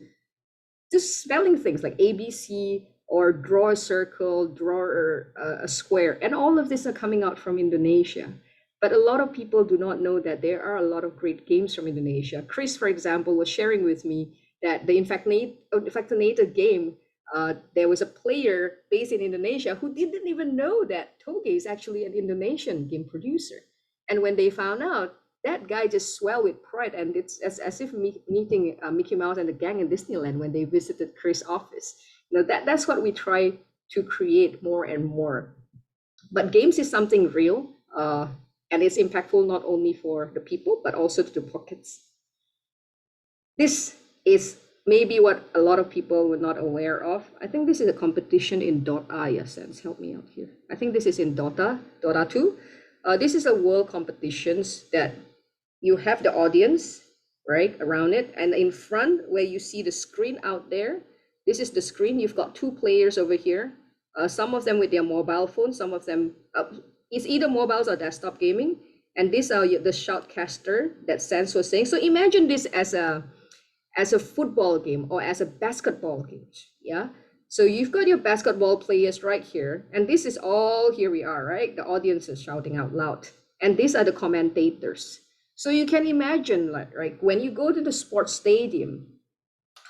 just spelling things like ABC or draw a circle, draw a square. And all of this are coming out from Indonesia. But a lot of people do not know that there are a lot of great games from Indonesia. Chris, for example, was sharing with me that the Infactonator game, there was a player based in Indonesia who didn't even know that Toge is actually an Indonesian game producer. And when they found out, that guy just swelled with pride, and it's as if meeting Mickey Mouse and the gang in Disneyland when they visited Chris' office. That's what we try to create more and more. But games is something real, and it's impactful not only for the people, but also to the pockets. This is maybe what a lot of people were not aware of. I think this is a competition in Dota, Sense, help me out here. I think this is in Dota 2. This is a world competitions that you have the audience, right, around it. And in front, where you see the screen out there, this is the screen. You've got two players over here. Some of them with their mobile phone, some of them, it's either mobiles or desktop gaming. And these are the shoutcaster that Sans was saying. So imagine this as a football game or as a basketball game, yeah? So you've got your basketball players right here. And this is all, here we are, right? The audience is shouting out loud. And these are the commentators. So you can imagine, like when you go to the sports stadium,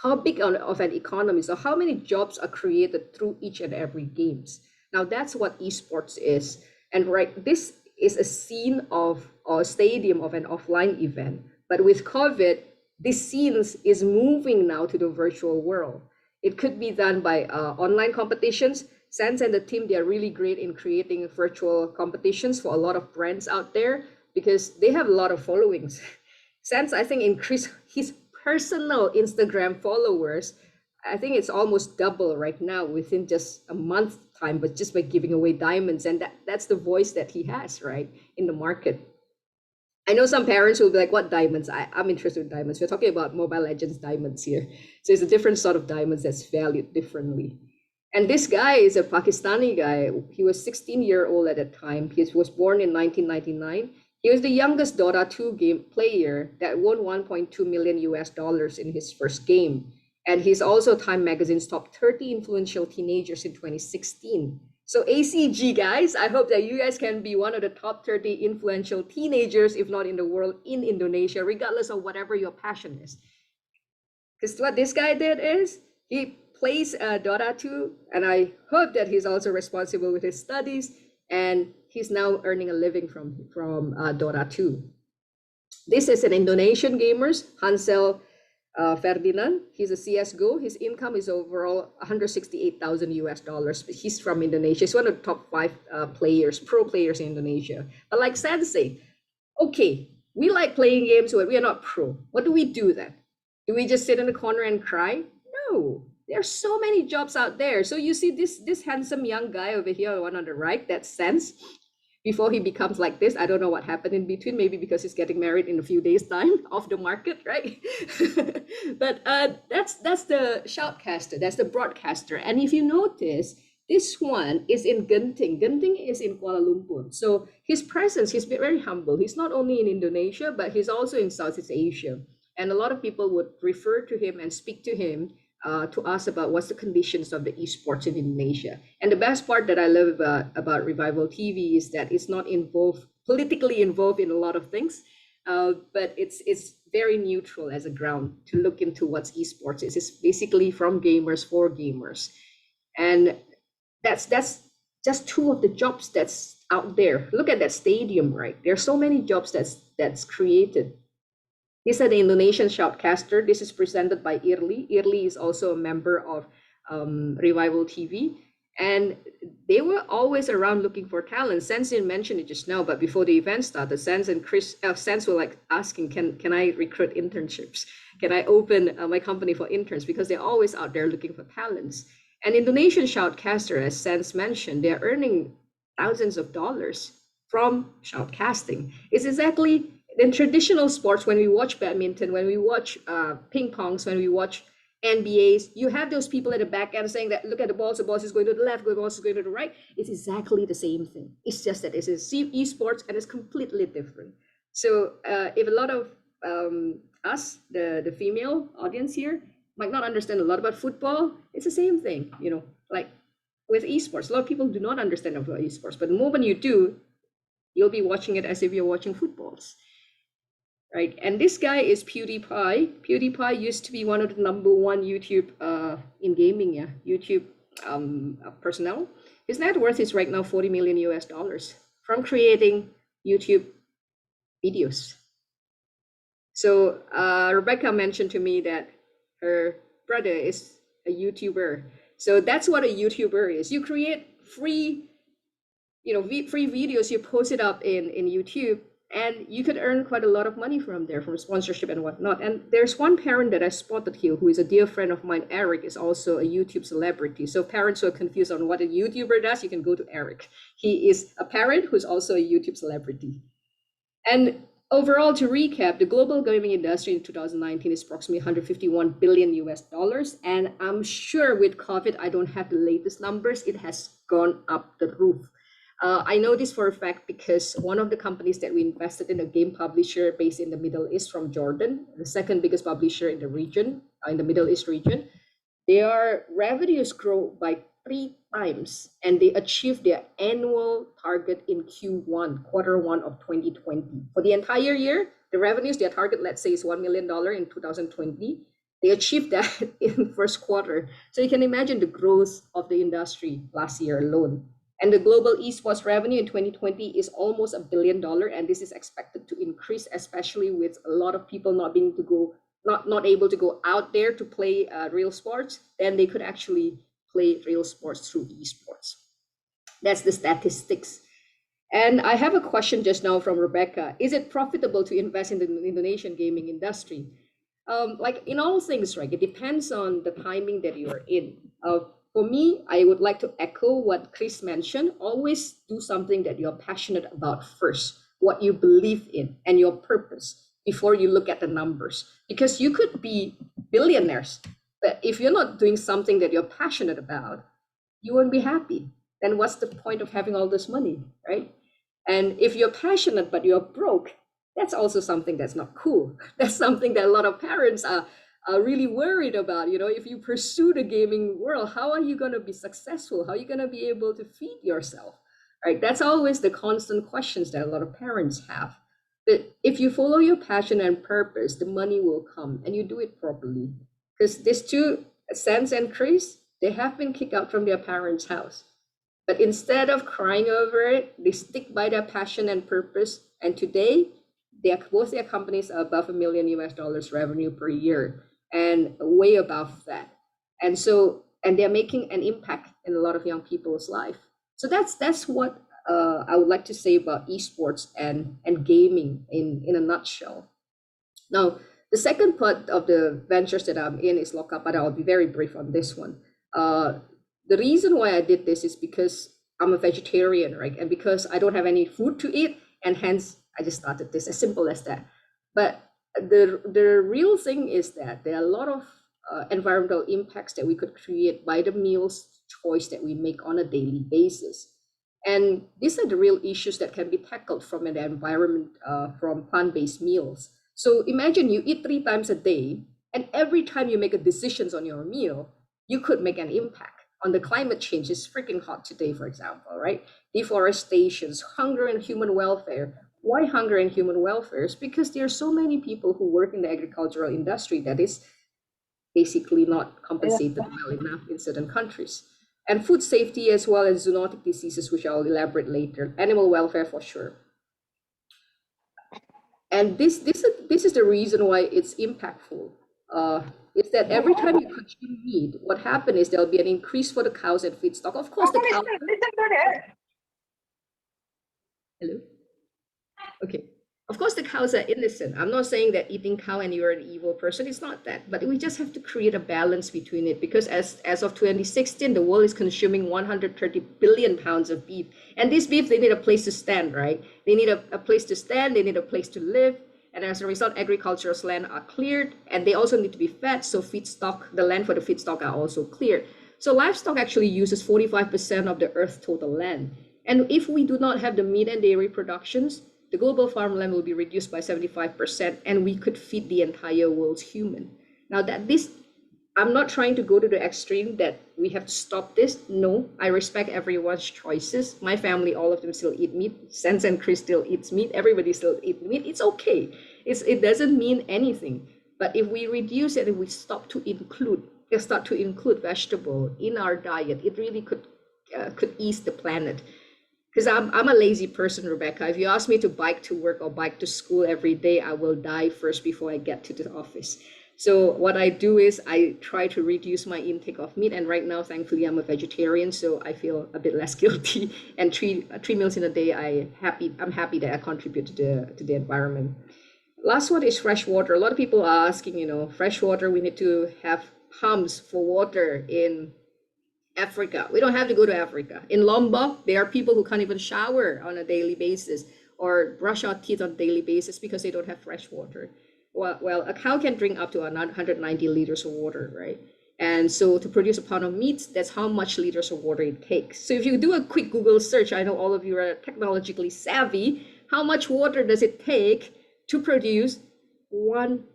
how big of an economy, so how many jobs are created through each and every games. Now that's what esports is. And this is a scene of a stadium of an offline event. But with COVID, this scene is moving now to the virtual world. It could be done by online competitions. Sans and the team, they are really great in creating virtual competitions for a lot of brands out there because they have a lot of followings. Sans, I think, increased his personal Instagram followers. I think it's almost double right now within just a month time, but just by giving away diamonds. And that's the voice that he has, right, in the market. I know some parents will be like, what diamonds? I'm interested in diamonds. We're talking about Mobile Legends diamonds here. So it's a different sort of diamonds that's valued differently. And this guy is a Pakistani guy. He was 16-year-old at the time. He was born in 1999. He was the youngest Dota 2 game player that won 1.2 million US dollars in his first game. And he's also Time Magazine's top 30 influential teenagers in 2016. So ACG guys, I hope that you guys can be one of the top 30 influential teenagers, if not in the world, in Indonesia, regardless of whatever your passion is. Because what this guy did is he plays Dota 2, and I hope that he's also responsible with his studies, and he's now earning a living from Dota 2. This is an Indonesian gamer, Hansel Ferdinand. He's a CSGO. His income is overall 168,000 US dollars. He's from Indonesia. He's one of the top 5 players, pro players in Indonesia. But like Sensei, okay, we like playing games, but we are not pro. What do we do then? Do we just sit in the corner and cry? No, there's so many jobs out there. So you see this handsome young guy over here, one on the right, that's Sense. Before he becomes like this, I don't know what happened in between, maybe because he's getting married in a few days' time, off the market, right? But that's the shoutcaster, that's the broadcaster. And if you notice, this one is in Genting. Genting is in Kuala Lumpur. So his presence, he's very humble. He's not only in Indonesia, but he's also in Southeast Asia. And a lot of people would refer to him and speak to him to ask about what's the conditions of the esports in Indonesia. And the best part that I love about Revival TV is that it's not politically involved in a lot of things, but it's very neutral as a ground to look into what's esports is. It's basically from gamers for gamers. And that's just 2 of the jobs that's out there. Look at that stadium, right? There's so many jobs that's created. These are the Indonesian shoutcaster. This is presented by Irli. Irli is also a member of Revival TV. And they were always around looking for talent. Sense didn't mention it just now, but before the event started, Sense and Sense were like asking, can I recruit internships? Can I open my company for interns? Because they're always out there looking for talents. And Indonesian shoutcaster, as Sense mentioned, they're earning thousands of dollars from shoutcasting. It's exactly in traditional sports, when we watch badminton, when we watch ping pongs, when we watch NBAs, you have those people at the back end saying that, look at the balls is going to the left, the balls is going to the right. It's exactly the same thing. It's just that it's esports and it's completely different. So if a lot of us, the female audience here, might not understand a lot about football, it's the same thing, like with esports. A lot of people do not understand about esports, but the moment you do, you'll be watching it as if you're watching footballs. Right, and this guy is PewDiePie. PewDiePie used to be one of the #1 YouTube in gaming, YouTube personnel. His net worth is right now 40 million US dollars from creating YouTube videos. So Rebecca mentioned to me that her brother is a YouTuber. So that's what a YouTuber is. You create free, free videos, you post it up in YouTube, and you could earn quite a lot of money from there, from sponsorship and whatnot. And there's one parent that I spotted here who is a dear friend of mine. Eric is also a YouTube celebrity. So parents who are confused on what a YouTuber does, you can go to Eric. He is a parent who's also a YouTube celebrity. And overall, to recap, the global gaming industry in 2019 is approximately 151 billion US dollars. And I'm sure with COVID, I don't have the latest numbers, it has gone up the roof. I know this for a fact because one of the companies that we invested in, a game publisher based in the Middle East from Jordan, the second biggest publisher in the region, in the Middle East region, their revenues grow by 3 times and they achieved their annual target in Q1, Q1 of 2020. For the entire year, the revenues, their target, let's say, is $1 million in 2020. They achieved that in first quarter. So you can imagine the growth of the industry last year alone. And the global esports revenue in 2020 is almost $1 billion, and this is expected to increase, especially with a lot of people not able to go out there to play real sports. Then they could actually play real sports through esports. That's the statistics. And I have a question just now from Rebecca. Is it profitable to invest in the Indonesian gaming industry? Like in all things, right? It depends on the timing that you are in. For me, I would like to echo what Chris mentioned. Always do something that you're passionate about first, what you believe in and your purpose before you look at the numbers. Because you could be billionaires, but if you're not doing something that you're passionate about, you won't be happy. Then what's the point of having all this money, right? And if you're passionate but you're broke, that's also something that's not cool. That's something that a lot of parents are really worried about. You know, if you pursue the gaming world, how are you going to be successful? How are you going to be able to feed yourself? Right? That's always the constant questions that a lot of parents have. But if you follow your passion and purpose, the money will come and you do it properly. Because these two, Sans and Chris, they have been kicked out from their parents' house. But instead of crying over it, they stick by their passion and purpose. And today, both their companies are above $1 million US revenue per year and way above that. And so, and they're making an impact in a lot of young people's life. So that's what I would like to say about esports and gaming in a nutshell. Now, the second part of the ventures that I'm in is Lokka, but I'll be very brief on this one. The reason why I did this is because I'm a vegetarian, right? And because I don't have any food to eat, and hence I just started this, as simple as that. But the real thing is that there are a lot of environmental impacts that we could create by the meals choice that we make on a daily basis. And these are the real issues that can be tackled from an environment, from plant-based meals. So imagine you eat 3 times a day, and every time you make a decisions on your meal, you could make an impact on the climate change. It's freaking hot today, for example, right? Deforestations, hunger and human welfare. Why hunger and human welfare? Is because there are so many people who work in the agricultural industry that is basically not compensated well enough in certain countries. And food safety as well as zoonotic diseases, which I'll elaborate later. Animal welfare for sure. And this is the reason why it's impactful. Is that every time you consume meat, what happens is there'll be an increase for the cows and feedstock. Of course, the cow. Hello? Okay. Of course, the cows are innocent. I'm not saying that eating cow and you're an evil person. It's not that. But we just have to create a balance between it, because as of 2016, the world is consuming 130 billion pounds of beef. And this beef, they need a place to stand, right? They need a place to stand. They need a place to live. And as a result, agricultural land are cleared, and they also need to be fed. So feedstock, the land for the feedstock are also cleared. So livestock actually uses 45% of the Earth's total land. And if we do not have the meat and dairy productions, the global farmland will be reduced by 75%, and we could feed the entire world's human. Now I'm not trying to go to the extreme that we have to stop this. No, I respect everyone's choices. My family, all of them still eat meat. Sans and Chris still eats meat. Everybody still eats meat. It's okay. It doesn't mean anything. But if we reduce it and we start to include vegetable in our diet, it really could ease the planet. Because I'm a lazy person, Rebecca. If you ask me to bike to work or bike to school every day, I will die first before I get to the office. So what I do is I try to reduce my intake of meat. And right now, thankfully, I'm a vegetarian, so I feel a bit less guilty. And three meals in a day, I'm happy that I contribute to the environment. Last one is fresh water. A lot of people are asking, fresh water, we need to have pumps for water in Africa. We don't have to go to Africa. In Lombok, there are people who can't even shower on a daily basis or brush our teeth on a daily basis because they don't have fresh water. Well, a cow can drink up to 190 liters of water, right? And so to produce a pound of meat, that's how much liters of water it takes. So if you do a quick Google search, I know all of you are technologically savvy, how much water does it take to produce one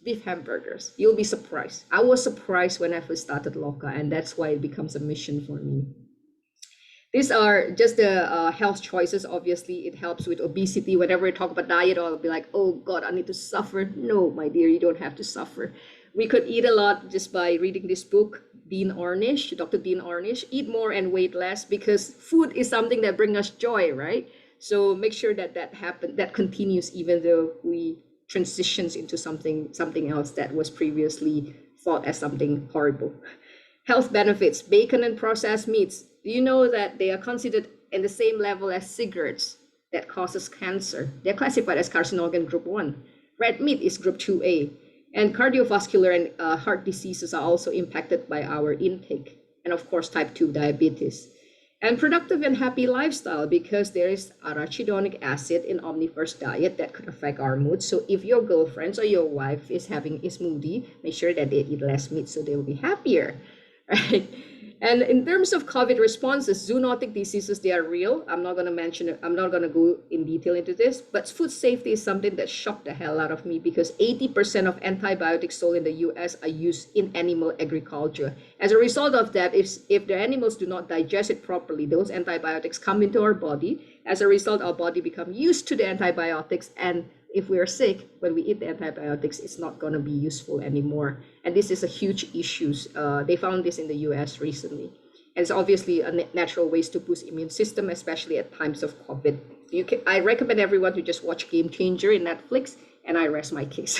beef hamburgers? You'll be surprised. I was surprised when I first started Lokka, and that's why it becomes a mission for me. These are just the health choices. Obviously, it helps with obesity. Whenever we talk about diet, I'll be like, oh God, I need to suffer. No, my dear, you don't have to suffer. We could eat a lot just by reading this book, Dr. Dean Ornish, Eat More and Weight Less, because food is something that brings us joy, right? So make sure that continues even though we transitions into something else that was previously thought as something horrible. Health benefits, bacon and processed meats. Do you know that they are considered in the same level as cigarettes that causes cancer? They're classified as carcinogen group 1. Red meat is group 2A. And cardiovascular and heart diseases are also impacted by our intake. And of course, type 2 diabetes. And productive and happy lifestyle, because there is arachidonic acid in omnivorous diet that could affect our mood. So if your girlfriends or your wife is having a smoothie, make sure that they eat less meat so they will be happier, right? And in terms of COVID responses, zoonotic diseases, they are real. I'm not going to mention it. I'm not going to go in detail into this, but food safety is something that shocked the hell out of me because 80% of antibiotics sold in the US are used in animal agriculture. As a result of that, if the animals do not digest it properly, those antibiotics come into our body. As a result, our body become used to the antibiotics, and if we are sick, when we eat the antibiotics, it's not going to be useful anymore. And this is a huge issue. They found this in the US recently. And it's obviously a natural ways to boost immune system, especially at times of COVID. I recommend everyone to just watch Game Changer in Netflix, and I rest my case.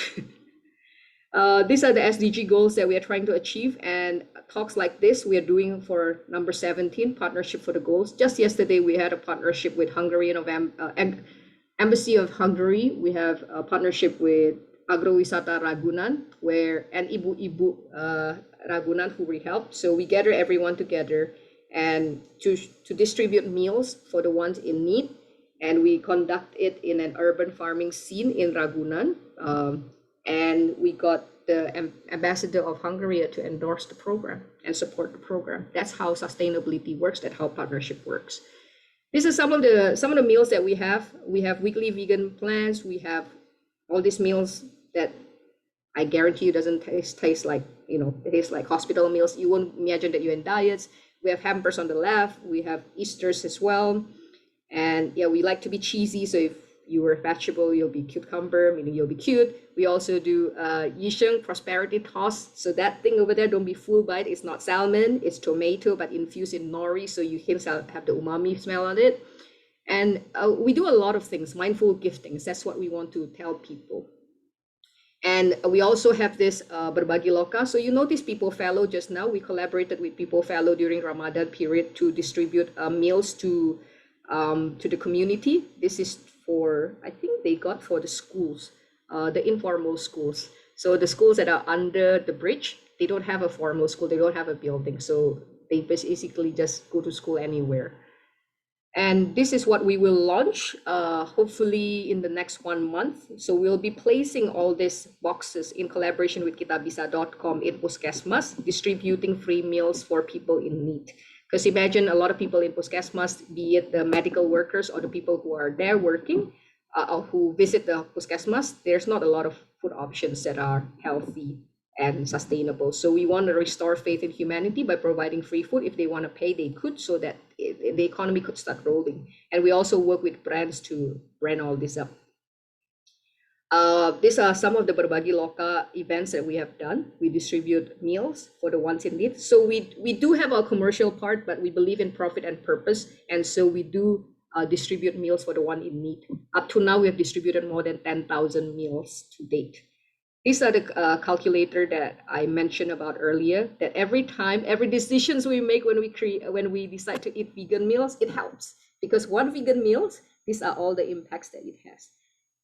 These are the SDG goals that we are trying to achieve, and talks like this we are doing for number 17, Partnership for the Goals. Just yesterday, we had a partnership with Embassy of Hungary. We have a partnership with Agrowisata Ragunan, and Ibu Ragunan, who we helped. So we gather everyone together and to distribute meals for the ones in need. And we conduct it in an urban farming scene in Ragunan. And we got the ambassador of Hungary to endorse the program and support the program. That's how sustainability works. That's how partnership works. These are some of the meals that we have. We have weekly vegan plans. We have all these meals that I guarantee you doesn't taste like, it tastes like hospital meals. You won't imagine that you're in diets. We have hampers on the left. We have Easters as well. And yeah, we like to be cheesy. So if you were a vegetable, you'll be cucumber, meaning you'll be cute. We also do Yisheng prosperity toss. So that thing over there, don't be fooled by it. It's not salmon, it's tomato, but infused in nori. So you can have the umami smell on it. And we do a lot of things, mindful giftings. That's what we want to tell people. And we also have this Berbagi Loka. So you notice People Fellow just now. We collaborated with People Fellow during Ramadan period to distribute meals to the community. This is for, I think they got for the schools, the informal schools. So the schools that are under the bridge, they don't have a formal school, they don't have a building. So they basically just go to school anywhere. And this is what we will launch, hopefully in the next 1 month. So we'll be placing all these boxes in collaboration with kitabisa.com in Puskesmas, distributing free meals for people in need. Because imagine a lot of people in Puskesmas, be it the medical workers or the people who are there working, or who visit the Puskesmas, there's not a lot of food options that are healthy and sustainable. So we want to restore faith in humanity by providing free food. If they want to pay, they could, so that the economy could start rolling. And we also work with brands to brand all this up. These are some of the Berbagi Loka events that we have done. We distribute meals for the ones in need. So we do have a commercial part, but we believe in profit and purpose. And so we do distribute meals for the one in need. Up to now, we have distributed more than 10,000 meals to date. These are the calculator that I mentioned about earlier, that every decisions we make when we decide to eat vegan meals, it helps. Because one vegan meals, these are all the impacts that it has.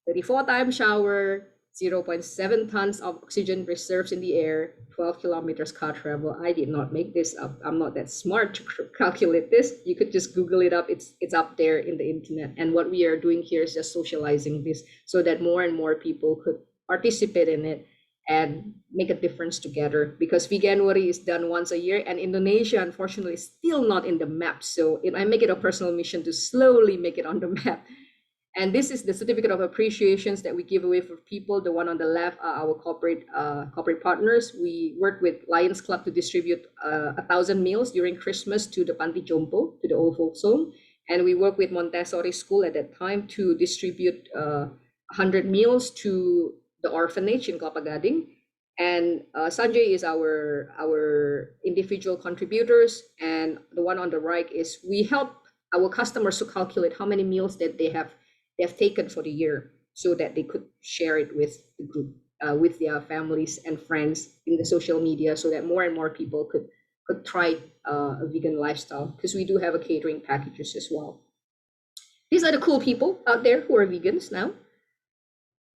34-time shower, 0.7 tons of oxygen reserves in the air, 12 kilometers car travel. I did not make this up. I'm not that smart to calculate this. You could just Google it up. It's up there in the internet. And what we are doing here is just socializing this so that more and more people could participate in it and make a difference together. Because Veganuary is done once a year, and Indonesia, unfortunately, is still not in the map. So I make it a personal mission to slowly make it on the map. And this is the certificate of appreciations that we give away for people. The one on the left are our corporate partners. We work with Lions Club to distribute 1,000 meals during Christmas to the Panti Jompo, to the old folks home. And we work with Montessori School at that time to distribute 100 meals to the orphanage in Kelapa Gading. And Sanjay is our individual contributors. And the one on the right is we help our customers to calculate how many meals that they have taken for the year, so that they could share it with the group, with their families and friends in the social media, so that more and more people could try a vegan lifestyle, because we do have a catering packages as well. These are the cool people out there who are vegans now.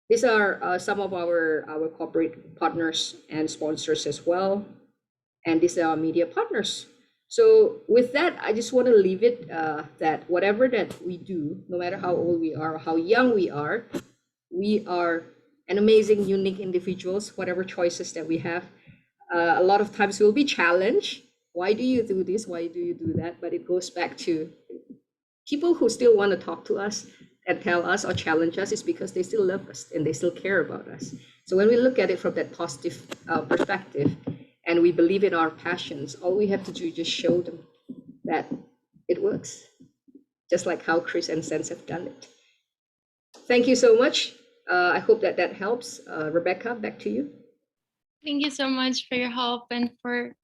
These are some of our corporate partners and sponsors as well. And these are our media partners. So with that, I just want to leave it that whatever that we do, no matter how old we are or how young we are an amazing, unique individuals, whatever choices that we have. A lot of times we'll be challenged, why do you do this? Why do you do that? But it goes back to people who still want to talk to us and tell us or challenge us is because they still love us and they still care about us. So when we look at it from that positive perspective and we believe in our passions, all we have to do is just show them that it works, just like how Chris and Sense have done it. Thank you so much. I hope that that helps. Rebecca, back to you. Thank you so much for your help and for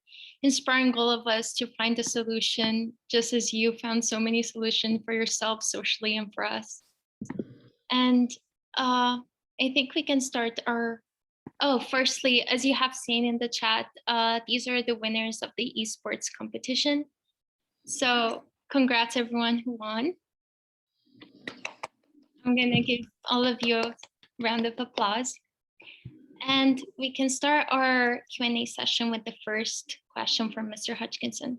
inspiring all of us to find a solution, just as you found so many solutions for yourself socially and for us. And I think we can start our, firstly, as you have seen in the chat, these are the winners of the esports competition. So congrats everyone who won. I'm gonna give all of you a round of applause. And we can start our Q&A session with the first question from Mr. Hutchinson.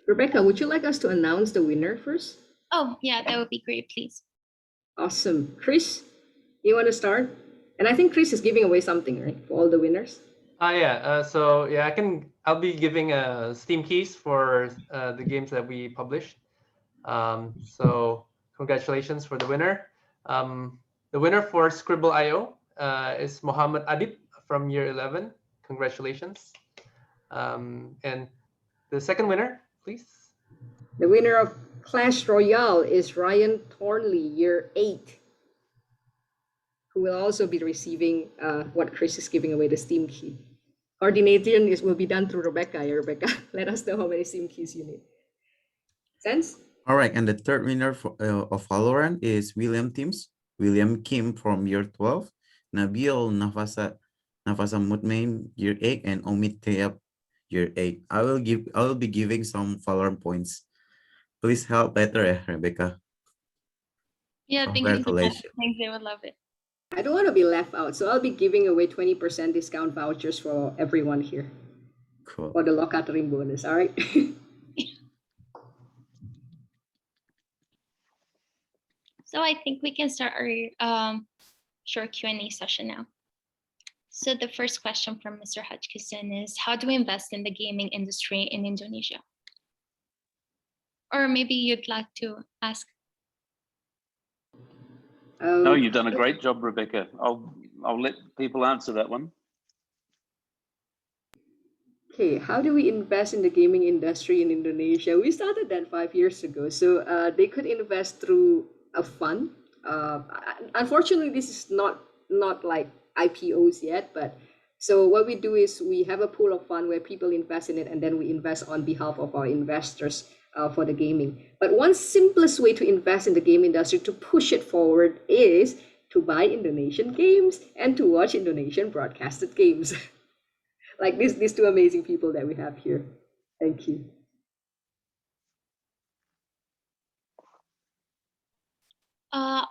Rebecca, would you like us to announce the winner first? Oh, yeah, that would be great, please. Awesome. Chris, you want to start? And I think Chris is giving away something, right, for all the winners? Yeah. So yeah, I'll be giving Steam keys for the games that we published. So congratulations for the winner. The winner for Scribble.io is Mohammed Adib from year 11. Congratulations. And the second winner, please. The winner of Clash Royale is Ryan Thornley, year 8, who will also be receiving what Chris is giving away, the Steam key. Coordination will be done through Rebecca. Rebecca, let us know how many Steam keys you need. Sense? All right, and the third winner of Valorant is William Kim from year 12, Nabil Nafasa Mutmain, year 8, and Omid Tayab, year 8. I will be giving some Valorant points. Please help better, Rebecca. Yeah, thank you so much. Congratulations. I think they would love it. I don't want to be left out, so I'll be giving away 20% discount vouchers for everyone here Cool. for the Locaterim bonus, all right? So I think we can start our short Q&A session now. So the first question from Mr. Hutchinson is, how do we invest in the gaming industry in Indonesia? Or maybe you'd like to ask. No, you've done a great job, Rebecca. I'll let people answer that one. Okay, how do we invest in the gaming industry in Indonesia? We started that 5 years ago. So they could invest through a fund. Unfortunately, this is not like IPOs yet, but so what we do is we have a pool of fund where people invest in it, and then we invest on behalf of our investors for the gaming. But one simplest way to invest in the game industry to push it forward is to buy Indonesian games and to watch Indonesian broadcasted games. Like these two amazing people that we have here. Thank you.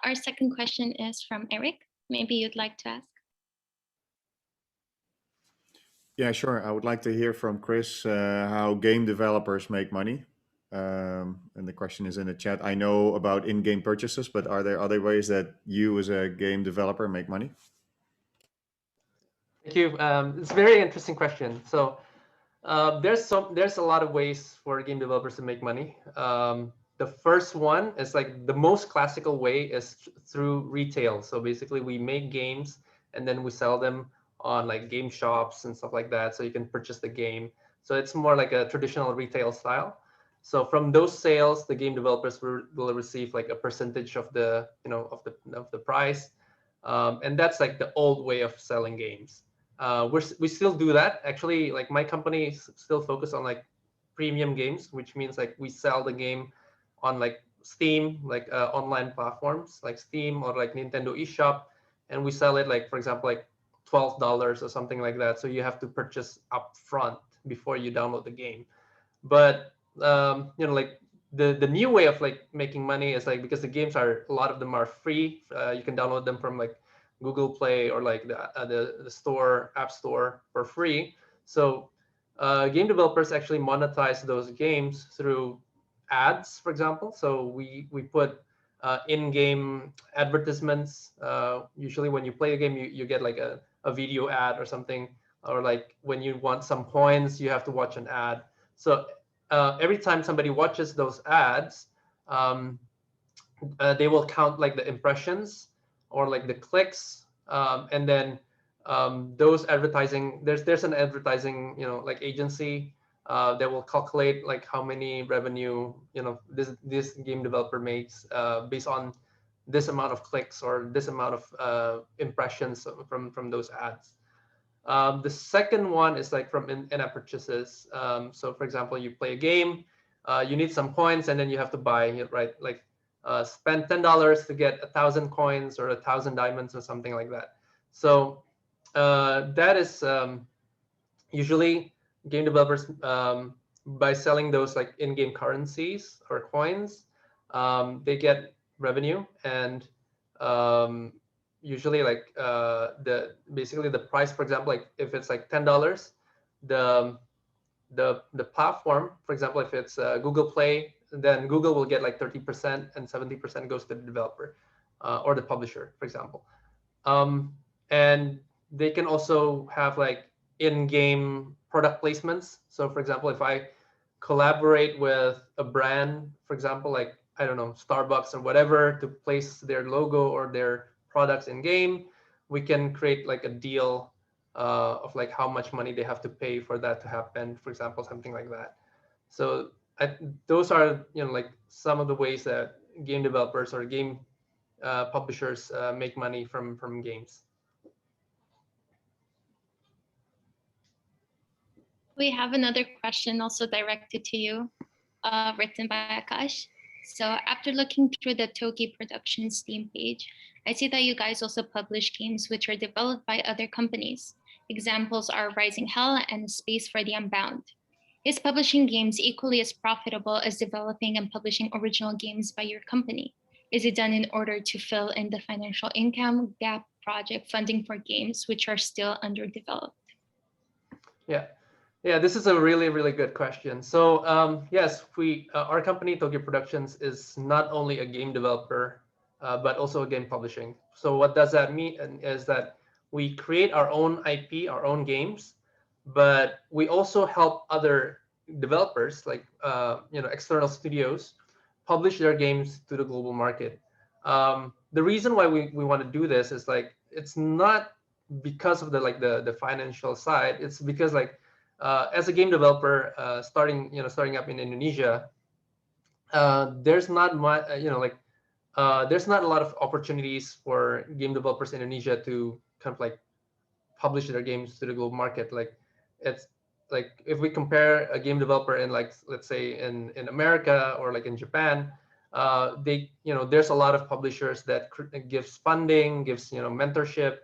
Our second question is from Eric. Maybe you'd like to ask. Yeah, sure. I would like to hear from Chris how game developers make money. And the question is in the chat. I know about in-game purchases, but are there other ways that you as a game developer make money? Thank you. It's a very interesting question. So there's a lot of ways for game developers to make money. The first one is like the most classical way is through retail. So basically we make games and then we sell them on like game shops and stuff like that. So you can purchase the game. So it's more like a traditional retail style. So from those sales, the game developers will receive like a percentage of the, of the price. And that's like the old way of selling games. We still do that. Actually, like my company still focus on like premium games, which means like we sell the game on like Steam, like online platforms like Steam or like Nintendo eShop, and we sell it like, for example, like $12 or something like that. So you have to purchase upfront before you download the game. But like the new way of like making money is like, because the games a lot of them are free. You can download them from like Google Play or like the store, App Store for free. So game developers actually monetize those games through ads, for example. So we put in-game advertisements. Usually when you play a game, you get like a video ad or something or like when you want some coins, you have to watch an ad. So every time somebody watches those ads, they will count like the impressions or like the clicks, and then those advertising, there's an advertising, you know, like agency that will calculate like how many revenue, you know, this game developer makes based on this amount of clicks or this amount of impressions from those ads. The second one is like from in-app purchases. So for example, you play a game, you need some coins, and then you have to buy it, right? Like spend $10 to get 1,000 coins or 1,000 diamonds or something like that. So that is usually game developers, by selling those like in-game currencies or coins, they get revenue, and usually like basically the price, for example, like if it's like $10, the platform, for example, if it's Google Play, then Google will get like 30% and 70% goes to the developer or the publisher, for example. And they can also have like in-game product placements. So for example, if I collaborate with a brand, for example, like, I don't know, Starbucks or whatever, to place their logo or their products in game, we can create like a deal of like how much money they have to pay for that to happen, for example, something like that. So those are, you know, like some of the ways that game developers or game publishers make money from games. We have another question also directed to you, written by Akash. So after looking through the Togi Productions Steam page, I see that you guys also publish games which are developed by other companies. Examples are Rising Hell and Space for the Unbound. Is publishing games equally as profitable as developing and publishing original games by your company? Is it done in order to fill in the financial income gap project funding for games which are still underdeveloped? Yeah, this is a really, really good question. So yes, our company, Togi Productions, is not only a game developer, but also a game publishing. So what does that mean? Is that we create our own IP, our own games, but we also help other developers, like external studios, publish their games to the global market. The reason why we want to do this is like, it's not because of the financial side. It's because like as a game developer, starting up in Indonesia, there's not much, there's not a lot of opportunities for game developers in Indonesia to kind of like publish their games to the global market. Like, it's like if we compare a game developer in, like, let's say in America or like in Japan, there's a lot of publishers that gives funding, gives mentorship.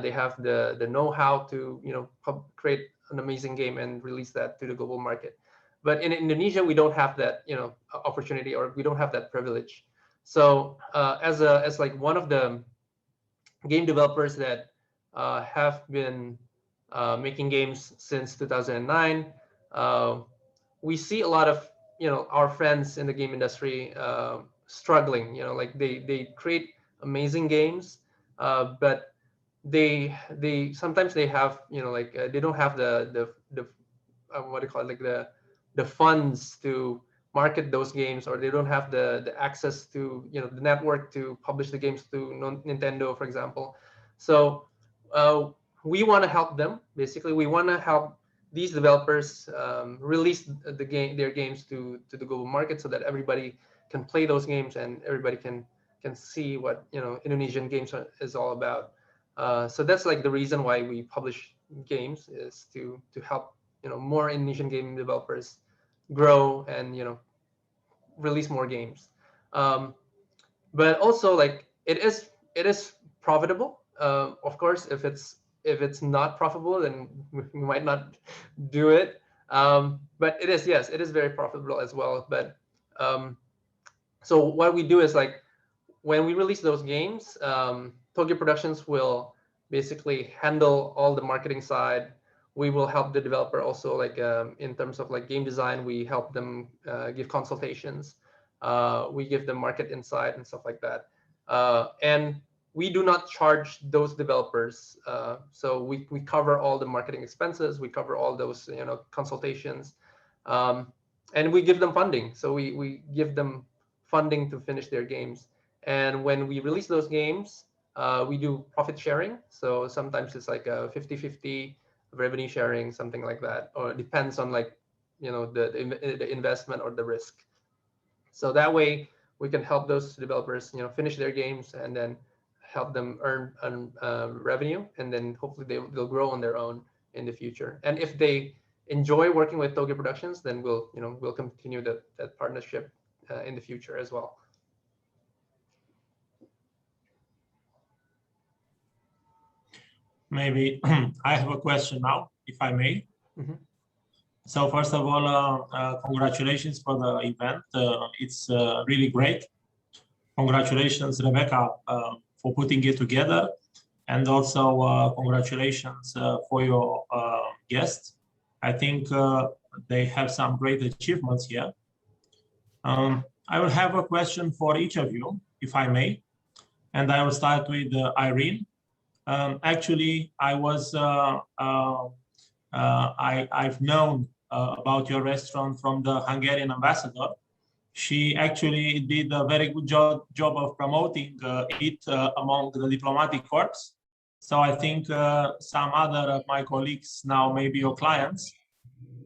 They have the know-how to create an amazing game and release that to the global market. But in Indonesia, we don't have that opportunity, or we don't have that privilege. So as like one of the game developers that have been making games since 2009, we see a lot of our friends in the game industry struggling. Like they create amazing games, but they sometimes they have they don't have the what do you call it, like the funds to market those games, or they don't have the access to the network to publish the games to Nintendo, for example. So we want to help them. Basically, we want to help these developers release their games to the global market, so that everybody can play those games and everybody can see what Indonesian games is all about. So that's like the reason why we publish games, is to help more Indonesian game developers grow and release more games. But also, like, it is profitable. Of course, if it's not profitable, then we might not do it. But it is, yes, it is very profitable as well. But so what we do is, like, when we release those games, Togi Productions will basically handle all the marketing side. We will help the developer also, like in terms of like game design. We help them give consultations. We give them market insight and stuff like that. And we do not charge those developers. So we cover all the marketing expenses, we cover all those consultations, and we give them funding. So we give them funding to finish their games. And when we release those games, we do profit sharing. So sometimes it's like a 50-50 revenue sharing, something like that, or it depends on like the investment or the risk. So that way we can help those developers finish their games and then help them earn revenue, and then hopefully they'll grow on their own in the future. And if they enjoy working with Toge Productions, then we'll continue that partnership in the future as well. Maybe I have a question now, if I may. Mhm. So first of all, congratulations for the event. It's really great. Congratulations, Rebecca, for putting it together. And also congratulations for your guests. I think they have some great achievements here. I will have a question for each of you, if I may. And I will start with Irene. Actually, I've known about your restaurant from the Hungarian ambassador. She actually did a very good job of promoting it among the diplomatic corps. So I think some other of my colleagues now may be your clients.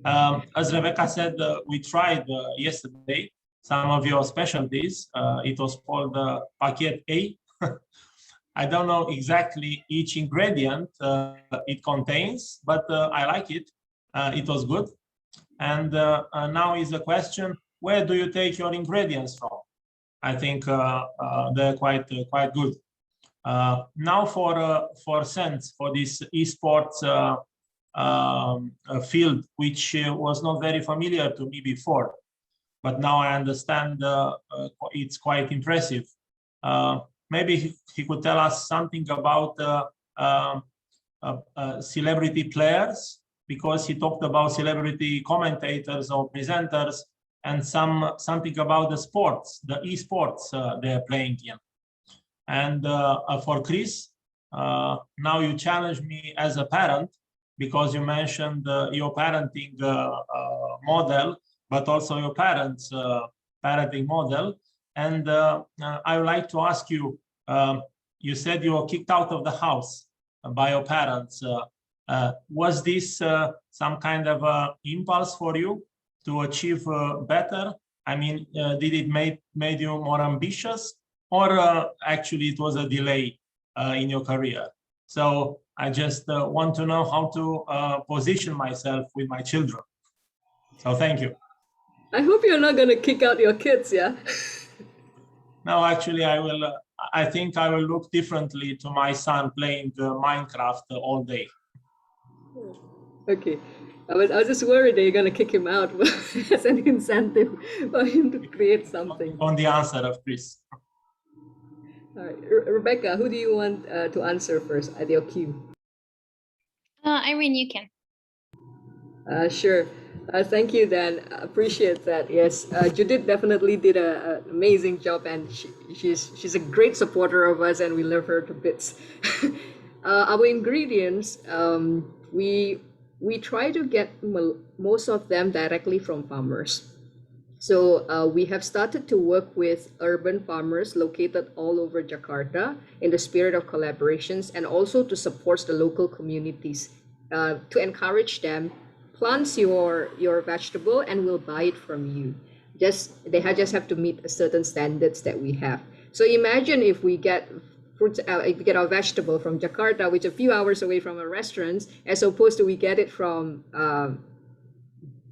As Rebecca said, we tried yesterday some of your specialties. It was called Paket A. I don't know exactly each ingredient it contains, but I like it. It was good. And now is the question, where do you take your ingredients from? I think they're quite good. Now for Sense, for this esports field, which was not very familiar to me before, but now I understand it's quite impressive. Maybe he could tell us something about celebrity players, because he talked about celebrity commentators or presenters, and something about the sports, the esports they're playing in. And for Chris, now you challenge me as a parent, because you mentioned your parenting model, but also your parents' parenting model. And I would like to ask you, you said you were kicked out of the house by your parents. Was this some kind of impulse for you to achieve better? I mean, did it made you more ambitious, or actually it was a delay in your career? So I just want to know how to position myself with my children. So thank you. I hope you're not going to kick out your kids, yeah? No, actually, I will. I think I will look differently to my son playing Minecraft all day. Okay. I was just worried that you're going to kick him out as an incentive for him to create something. On the answer of Chris. All right. Rebecca, who do you want to answer first at your cue? Irene, you can. Sure. Thank you, Dan. Appreciate that. Yes, Judith definitely did an amazing job, and she's a great supporter of us, and we love her to bits. Our ingredients, we try to get most of them directly from farmers. So we have started to work with urban farmers located all over Jakarta in the spirit of collaborations, and also to support the local communities, to encourage them. Plants your vegetable and we'll buy it from you. They just have to meet certain standards that we have. So imagine if we get fruits, if we get our vegetable from Jakarta, which is a few hours away from our restaurants, as opposed to we get it from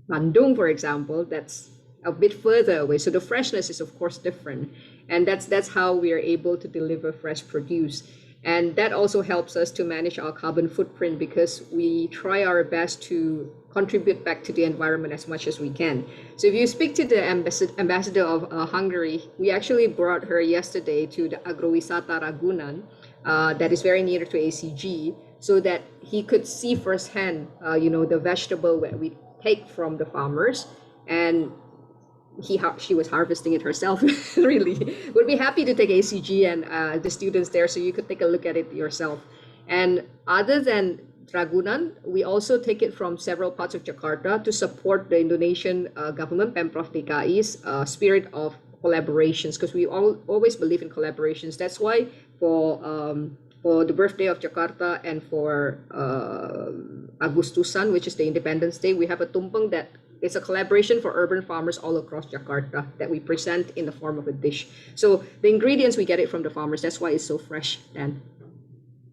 Bandung, for example, that's a bit further away. So the freshness is of course different, and that's how we are able to deliver fresh produce. And that also helps us to manage our carbon footprint, because we try our best to contribute back to the environment as much as we can. So if you speak to the ambassador of Hungary, we actually brought her yesterday to the Agrowisata Ragunan, that is very near to ACG, so that he could see firsthand, the vegetable that we take from the farmers. And she was harvesting it herself. Really, would be happy to take ACG and the students there, so you could take a look at it yourself. And other than Ragunan, we also take it from several parts of Jakarta to support the Indonesian government, Pemprov DKI's spirit of collaborations, because we always believe in collaborations. That's why for the birthday of Jakarta and for Agustusan, which is the Independence Day, we have a tumpeng that is a collaboration for urban farmers all across Jakarta that we present in the form of a dish. So the ingredients, we get it from the farmers. That's why it's so fresh. And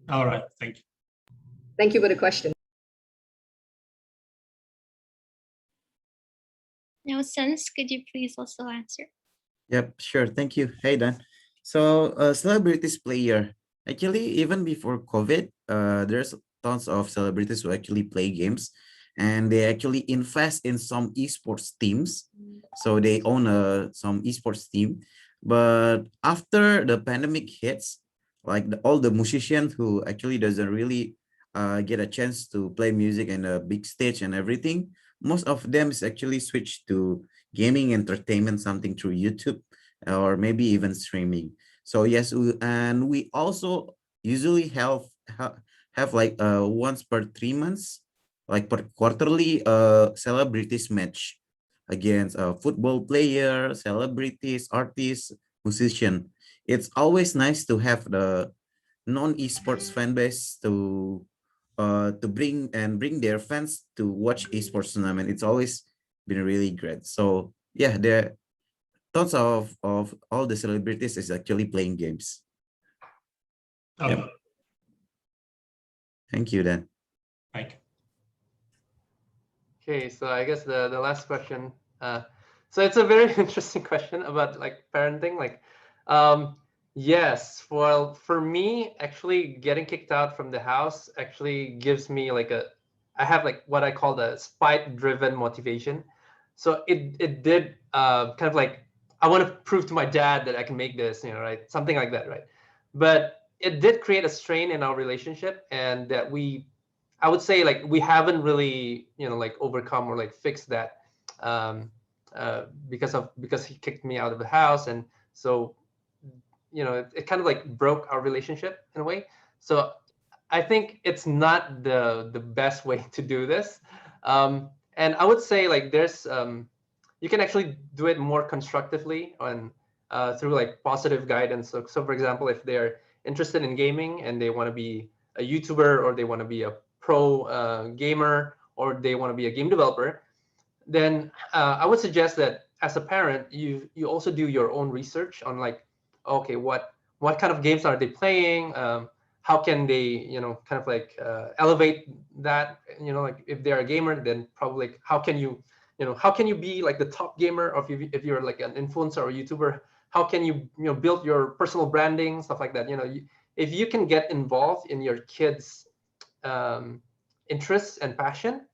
All right, thank you. thank you for the question. Now, Sense, could you please also answer? Yep, sure. Thank you. Hey, Dan. So, celebrities player. Actually, even before COVID, there's tons of celebrities who actually play games, and they actually invest in some esports teams. So they own some esports team. But after the pandemic hits, like all the musicians who actually doesn't really get a chance to play music in a big stage and everything, most of them is actually switched to gaming entertainment, something through YouTube or maybe even streaming. So yes, and we also usually have like once per 3 months, like per quarterly celebrities match against a football player, celebrities, artists, musician. It's always nice to have the non-esports fan base to bring their fans to watch esports tournament. It's always been really great. So yeah, there tons of all the celebrities is actually playing games. Okay, Yep. Thank you, Dan. thank you. Okay, so I guess the last question. So it's a very interesting question about like parenting. Like, yes, well, for me, actually getting kicked out from the house actually gives me like I have like what I call the spite-driven motivation. So it did kind of like, I want to prove to my dad that I can make this, right? Something like that, right? But it did create a strain in our relationship, and that I would say like we haven't really, like overcome or like fixed that because he kicked me out of the house. And so, it kind of like broke our relationship in a way. So I think it's not the best way to do this. And I would say like there's, you can actually do it more constructively through like positive guidance. So for example, if they're interested in gaming and they want to be a YouTuber, or they want to be a pro gamer, or they want to be a game developer, then I would suggest that as a parent, you also do your own research on like, okay, what kind of games are they playing? How can they, kind of like elevate that? Like if they're a gamer, then probably like, how can you be like the top gamer? Or if you're like an influencer or YouTuber, how can you build your personal branding, stuff like that? If you can get involved in your kids' interests and passion,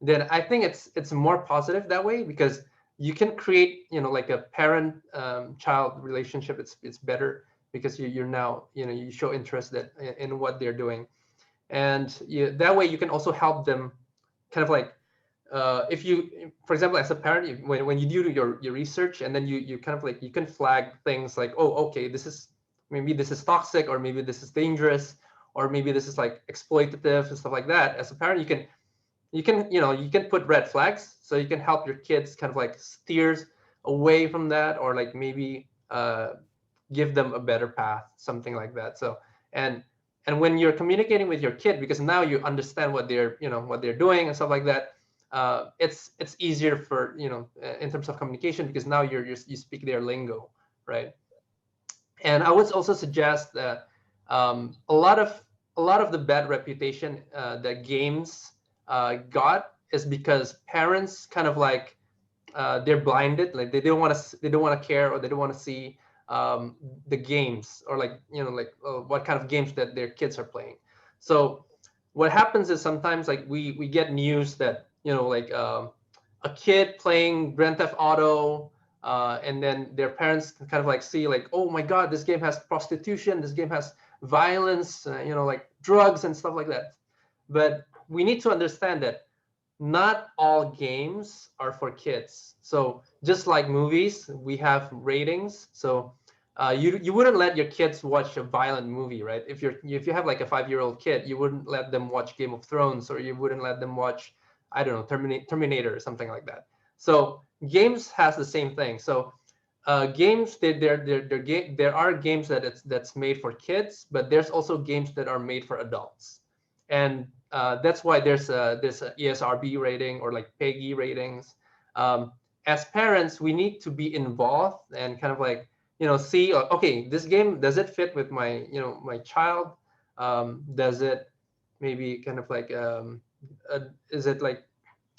then I think it's more positive that way, because you can create like a parent child relationship. It's better because you're now you show interest in what they're doing, and that way you can also help them kind of like if you, for example, as a parent, when you do your research, and then you kind of like, you can flag things like, oh, okay, maybe this is toxic, or maybe this is dangerous, or maybe this is like exploitative and stuff like that. As a parent, you can put red flags, so you can help your kids kind of like steers away from that, or like maybe give them a better path, something like that. So and when you're communicating with your kid, because now you understand what they're doing and stuff like that, it's easier for in terms of communication, because now you speak their lingo, right? And I would also suggest that a lot of the bad reputation that games got is because parents kind of like they're blinded, like they don't want to care, or they don't want to see the games, or like what kind of games that their kids are playing. So what happens is sometimes like we get news that like a kid playing Grand Theft Auto, and then their parents kind of like see like, oh my God, this game has prostitution, this game has violence, like drugs and stuff like that. But we need to understand that not all games are for kids. So just like movies, we have ratings. So you wouldn't let your kids watch a violent movie, right? If you have like a 5-year-old kid, you wouldn't let them watch Game of Thrones, or you wouldn't let them watch, I don't know, Terminator or something like that. So games has the same thing. So games, there are games that's made for kids, but there's also games that are made for adults, and that's why there's a ESRB rating or like PEGI ratings. As parents, we need to be involved and kind of like, see, okay, this game, does it fit with my, my child? Does it maybe kind of like, is it like,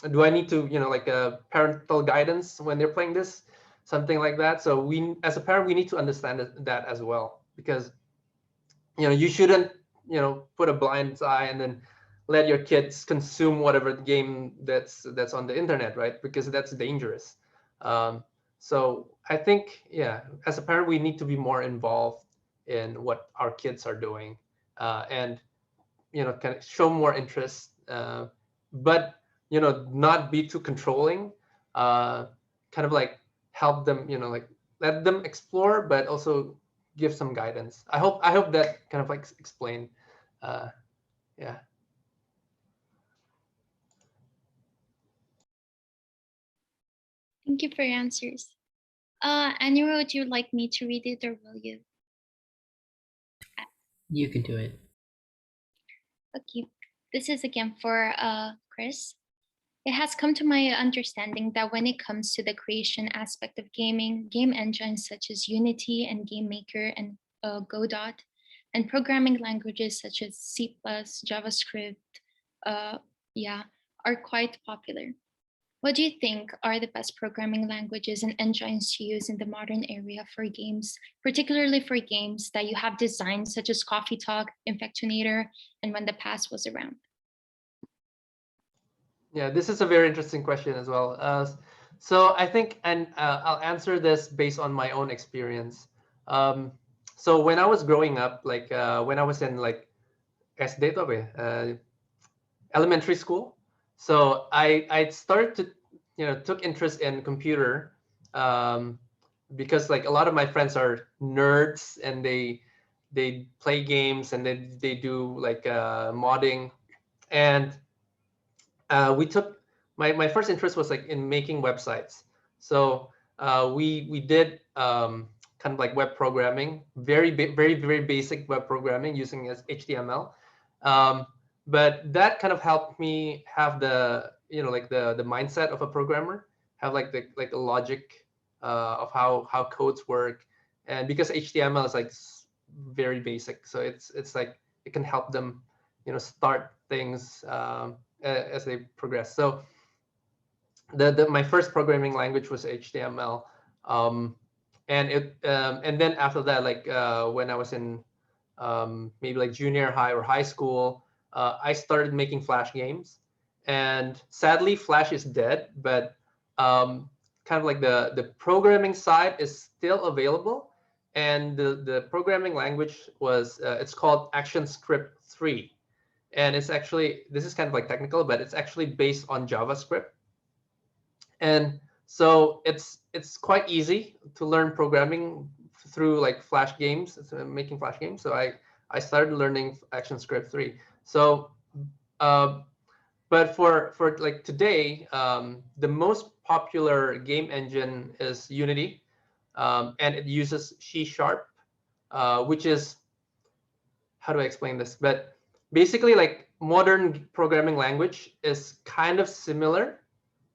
do I need to, like a parental guidance when they're playing this, something like that? So we, as a parent, we need to understand that as well, because, you shouldn't, put a blind eye and then let your kids consume whatever game that's on the internet, right? Because that's dangerous. So I think, yeah, as a parent, we need to be more involved in what our kids are doing, and kind of show more interest, but not be too controlling. Kind of like help them, like let them explore, but also give some guidance. I hope that kind of like explained. Yeah. Thank you for your answers. Anura, would you like me to read it, or will you? You can do it. Okay. This is again for Chris. It has come to my understanding that when it comes to the creation aspect of gaming, game engines such as Unity and GameMaker and Godot, and programming languages such as C++, JavaScript, are quite popular. What do you think are the best programming languages and engines to use in the modern area for games, particularly for games that you have designed, such as Coffee Talk, Infectonator, and When the Past Was Around? Yeah, this is a very interesting question as well. So I think, and I'll answer this based on my own experience. So when I was growing up, like when I was in like SD to ba, elementary school, so I started to, took interest in computer, because like a lot of my friends are nerds and they play games and they do like modding, and we took my first interest was like in making websites. So we did kind of like web programming, very basic web programming using as HTML. But that kind of helped me have the like the mindset of a programmer, have like the logic of how codes work, and because HTML is like very basic, so it's like it can help them start things as they progress. So my first programming language was HTML, and then after that, like when I was in maybe like junior high or high school, I started making Flash games, and sadly Flash is dead, but kind of like the programming side is still available, and the programming language was it's called ActionScript 3. And it's actually, this is kind of like technical, but it's actually based on JavaScript. And so it's quite easy to learn programming through like Flash games, making Flash games. So I started learning ActionScript 3. So, but for like today, the most popular game engine is Unity, and it uses C#, which is, how do I explain this? But basically, like modern programming language is kind of similar.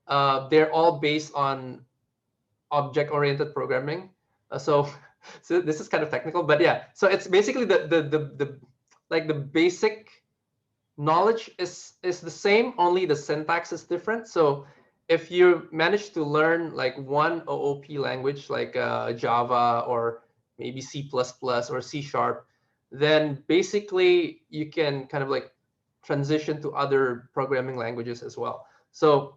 They're all based on object-oriented programming. So this is kind of technical, but yeah. So it's basically the like the basic knowledge is the same, only the syntax is different. So if you manage to learn like one OOP language like Java or maybe C++ or C#, then basically you can kind of like transition to other programming languages as well. So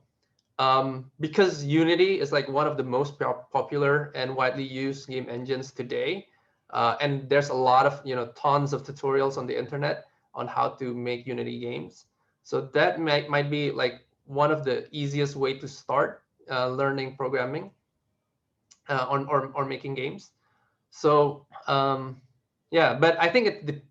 because Unity is like one of the most popular and widely used game engines today, and there's a lot of tons of tutorials on the internet on how to make Unity games. So that might be like one of the easiest way to start learning programming or making games. So yeah, but I think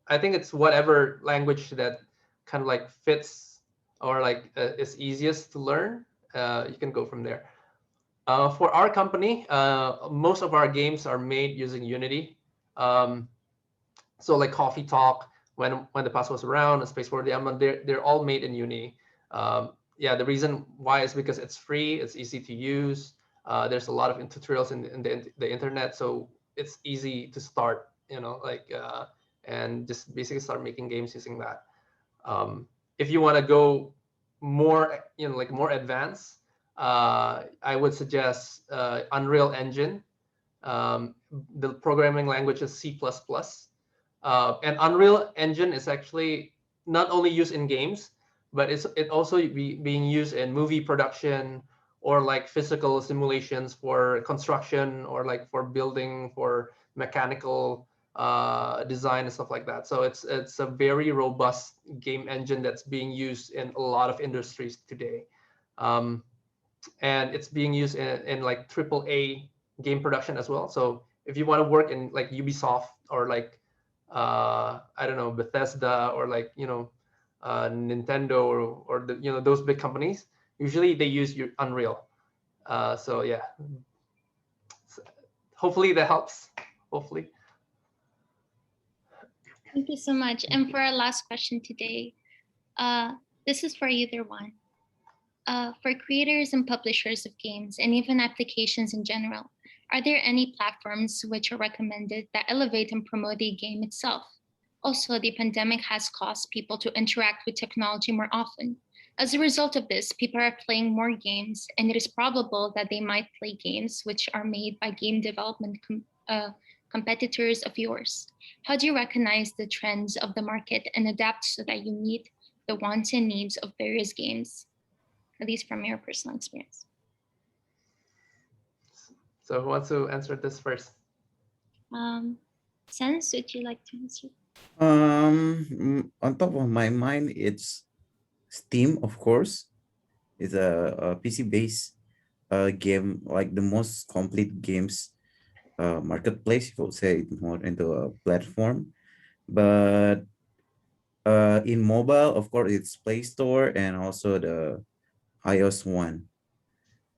I think it's whatever language that kind of like fits or like is easiest to learn. You can go from there. For our company, most of our games are made using Unity. So like Coffee Talk, when the past was around, Space for the Diamond, they're all made in Unity. Yeah, the reason why is because it's free, it's easy to use. There's a lot of tutorials in the internet, so it's easy to start. Like and just basically start making games using that. If you want to go more, like more advanced, I would suggest Unreal Engine. The programming language is C++. And Unreal Engine is actually not only used in games, but it also being used in movie production or like physical simulations for construction or like for building, for mechanical design and stuff like that. So it's a very robust game engine that's being used in a lot of industries today. And it's being used in like AAA game production as well. So if you want to work in like Ubisoft or like I don't know, Bethesda or like Nintendo or the those big companies, usually they use your Unreal. So yeah, hopefully that helps. Hopefully. Thank you so much. And for our last question today, this is for either one. For creators and publishers of games and even applications in general, are there any platforms which are recommended that elevate and promote the game itself? Also, the pandemic has caused people to interact with technology more often. As a result of this, people are playing more games, and it is probable that they might play games which are made by game development competitors of yours. How do you recognize the trends of the market and adapt so that you meet the wants and needs of various games, at least from your personal experience? So who wants to answer this first? Sense, would you like to answer? On top of my mind, it's Steam, of course. It's a PC-based game, like the most complete games marketplace, you could say, more into a platform. But in mobile, of course, it's Play Store and also the iOS one.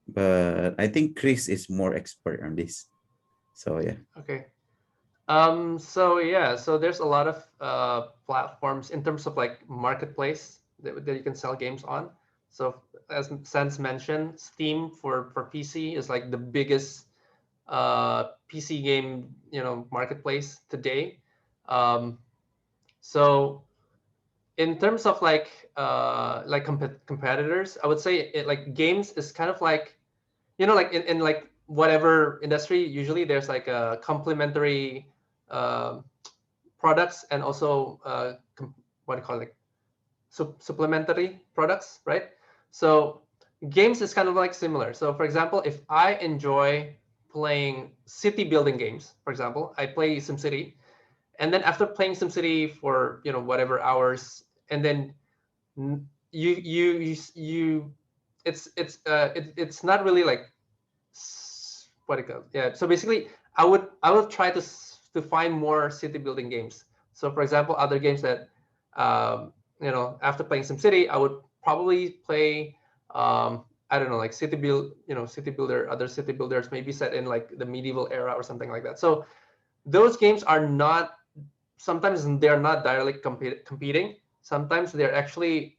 But I think Chris is more expert on this. So yeah. Okay. So yeah, so there's a lot of platforms in terms of like marketplace that you can sell games on. So as Sense mentioned, Steam for PC is like the biggest PC game marketplace today. So in terms of like competitors, I would say like games is kind of like like in like whatever industry, usually there's like a complementary products and also what do you call it, supplementary products, right? So games is kind of like similar. So for example, if I enjoy playing city building games, for example, I play SimCity, and then after playing SimCity for whatever hours, and then it's not really like what it goes. Yeah. So basically, I would try to find more city building games. So for example, other games that after playing SimCity, I would probably play I don't know, like city builder, other city builders, maybe set in like the medieval era or something like that. So those games are not, sometimes they're not directly competing. Sometimes they're actually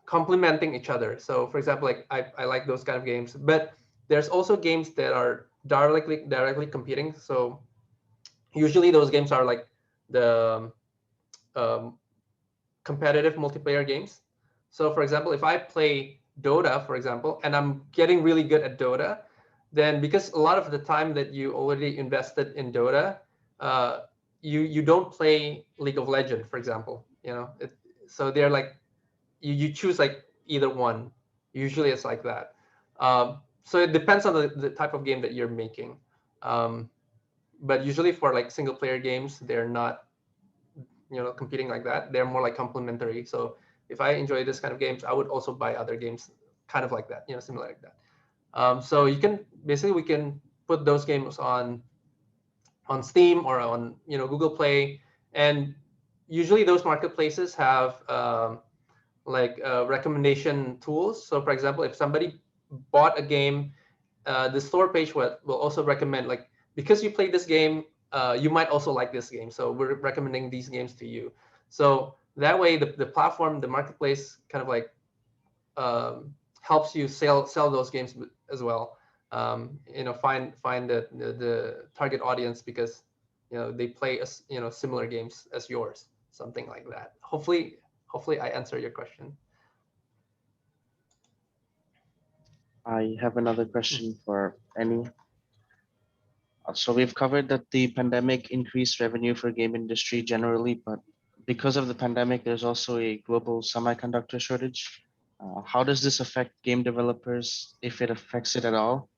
complementing each other. So for example, like I like those kind of games, but there's also games that are directly competing. So usually those games are like the competitive multiplayer games. So for example, if I play Dota, for example, and I'm getting really good at Dota, then because a lot of the time that you already invested in Dota, you don't play League of Legends, for example. So they're like you choose like either one. Usually it's like that. So it depends on the type of game that you're making. But usually for like single player games, they're not competing like that. They're more like complementary. So if I enjoy this kind of games, I would also buy other games kind of like that, similar like that. So you can we can put those games on Steam or on Google Play, and usually those marketplaces have recommendation tools. So for example, if somebody bought a game, the store page will also recommend, like, because you played this game, you might also like this game, so we're recommending these games to you. So that way the platform, the marketplace, kind of like helps you sell those games as well. Find the target audience, because they play similar games as yours, something like that. Hopefully I answer your question. I have another question for Annie. So we've covered that the pandemic increased revenue for game industry generally, but because of the pandemic, there's also a global semiconductor shortage. How does this affect game developers, if it affects it at all?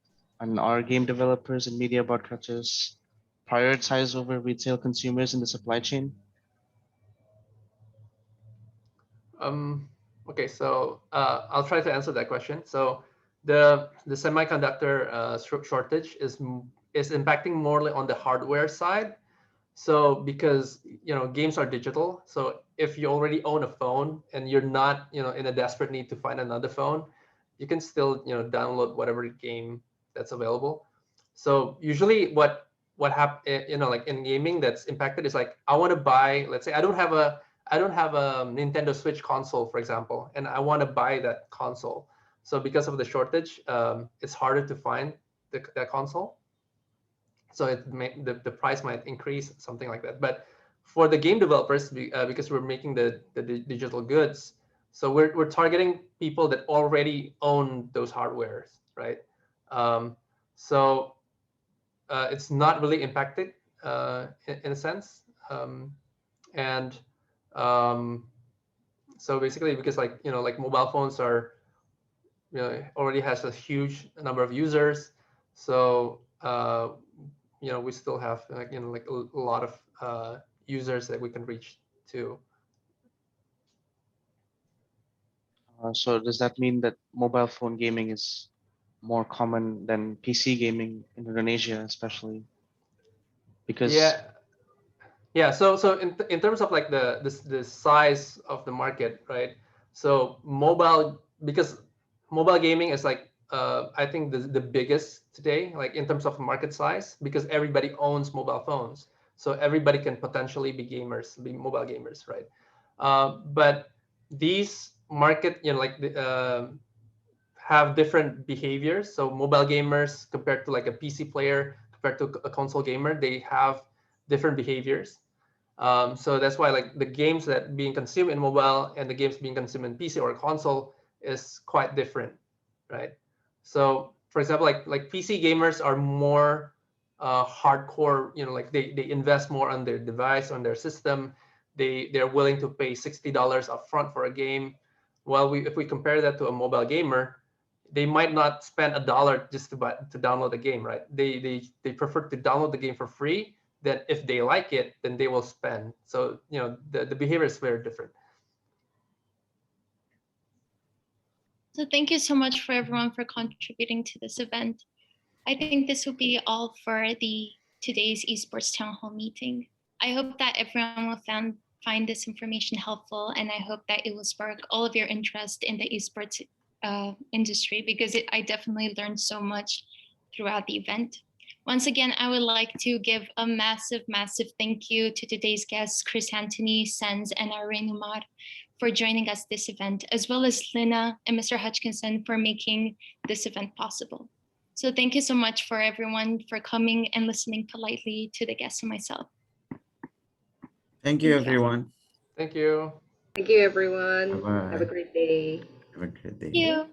And are game developers and media broadcasters prioritized over retail consumers in the supply chain? Okay, so I'll try to answer that question. So the semiconductor shortage is impacting more on the hardware side. So because games are digital, so if you already own a phone and you're not in a desperate need to find another phone, you can still download whatever game that's available. So usually what happens, like in gaming that's impacted is, like, I want to buy, let's say I don't have a Nintendo Switch console, for example, and I want to buy that console. So because of the shortage, it's harder to find that console. So the price might increase, something like that. But for the game developers, because we're making the digital goods, so we're targeting people that already own those hardwares, right? So it's not really impacted in a sense. And so basically, because like mobile phones are already has a huge number of users, so we still have like a lot of users that we can reach to. So does that mean that mobile phone gaming is more common than PC gaming in Indonesia, especially? Because yeah. So in terms of like the size of the market, right? So because mobile gaming is like I think the biggest today, like in terms of market size, because everybody owns mobile phones, so everybody can potentially be mobile gamers, right? But these market, have different behaviors. So mobile gamers compared to like a PC player, compared to a console gamer, they have different behaviors. So that's why like the games that being consumed in mobile and the games being consumed in PC or console is quite different, right? So for example, like PC gamers are more hardcore, like they invest more on their device, on their system. They're willing to pay $60 upfront for a game. While if we compare that to a mobile gamer, they might not spend $1 just to download the game, right? They prefer to download the game for free. Then if they like it, then they will spend. So the behavior is very different. So thank you so much for everyone for contributing to this event. I think this will be all for today's esports town hall meeting. I hope that everyone will find this information helpful, and I hope that it will spark all of your interest in the esports industry, because I definitely learned so much throughout the event. Once again, I would like to give a massive, massive thank you to today's guests, Chris Anthony, Sens, and Irene Umar, for joining us this event, as well as Lina and Mr. Hutchinson for making this event possible. So thank you so much for everyone for coming and listening politely to the guests and myself. Thank you, everyone. Thank you. Thank you, everyone. Bye-bye. Have a great day. Have a great day. Thank you.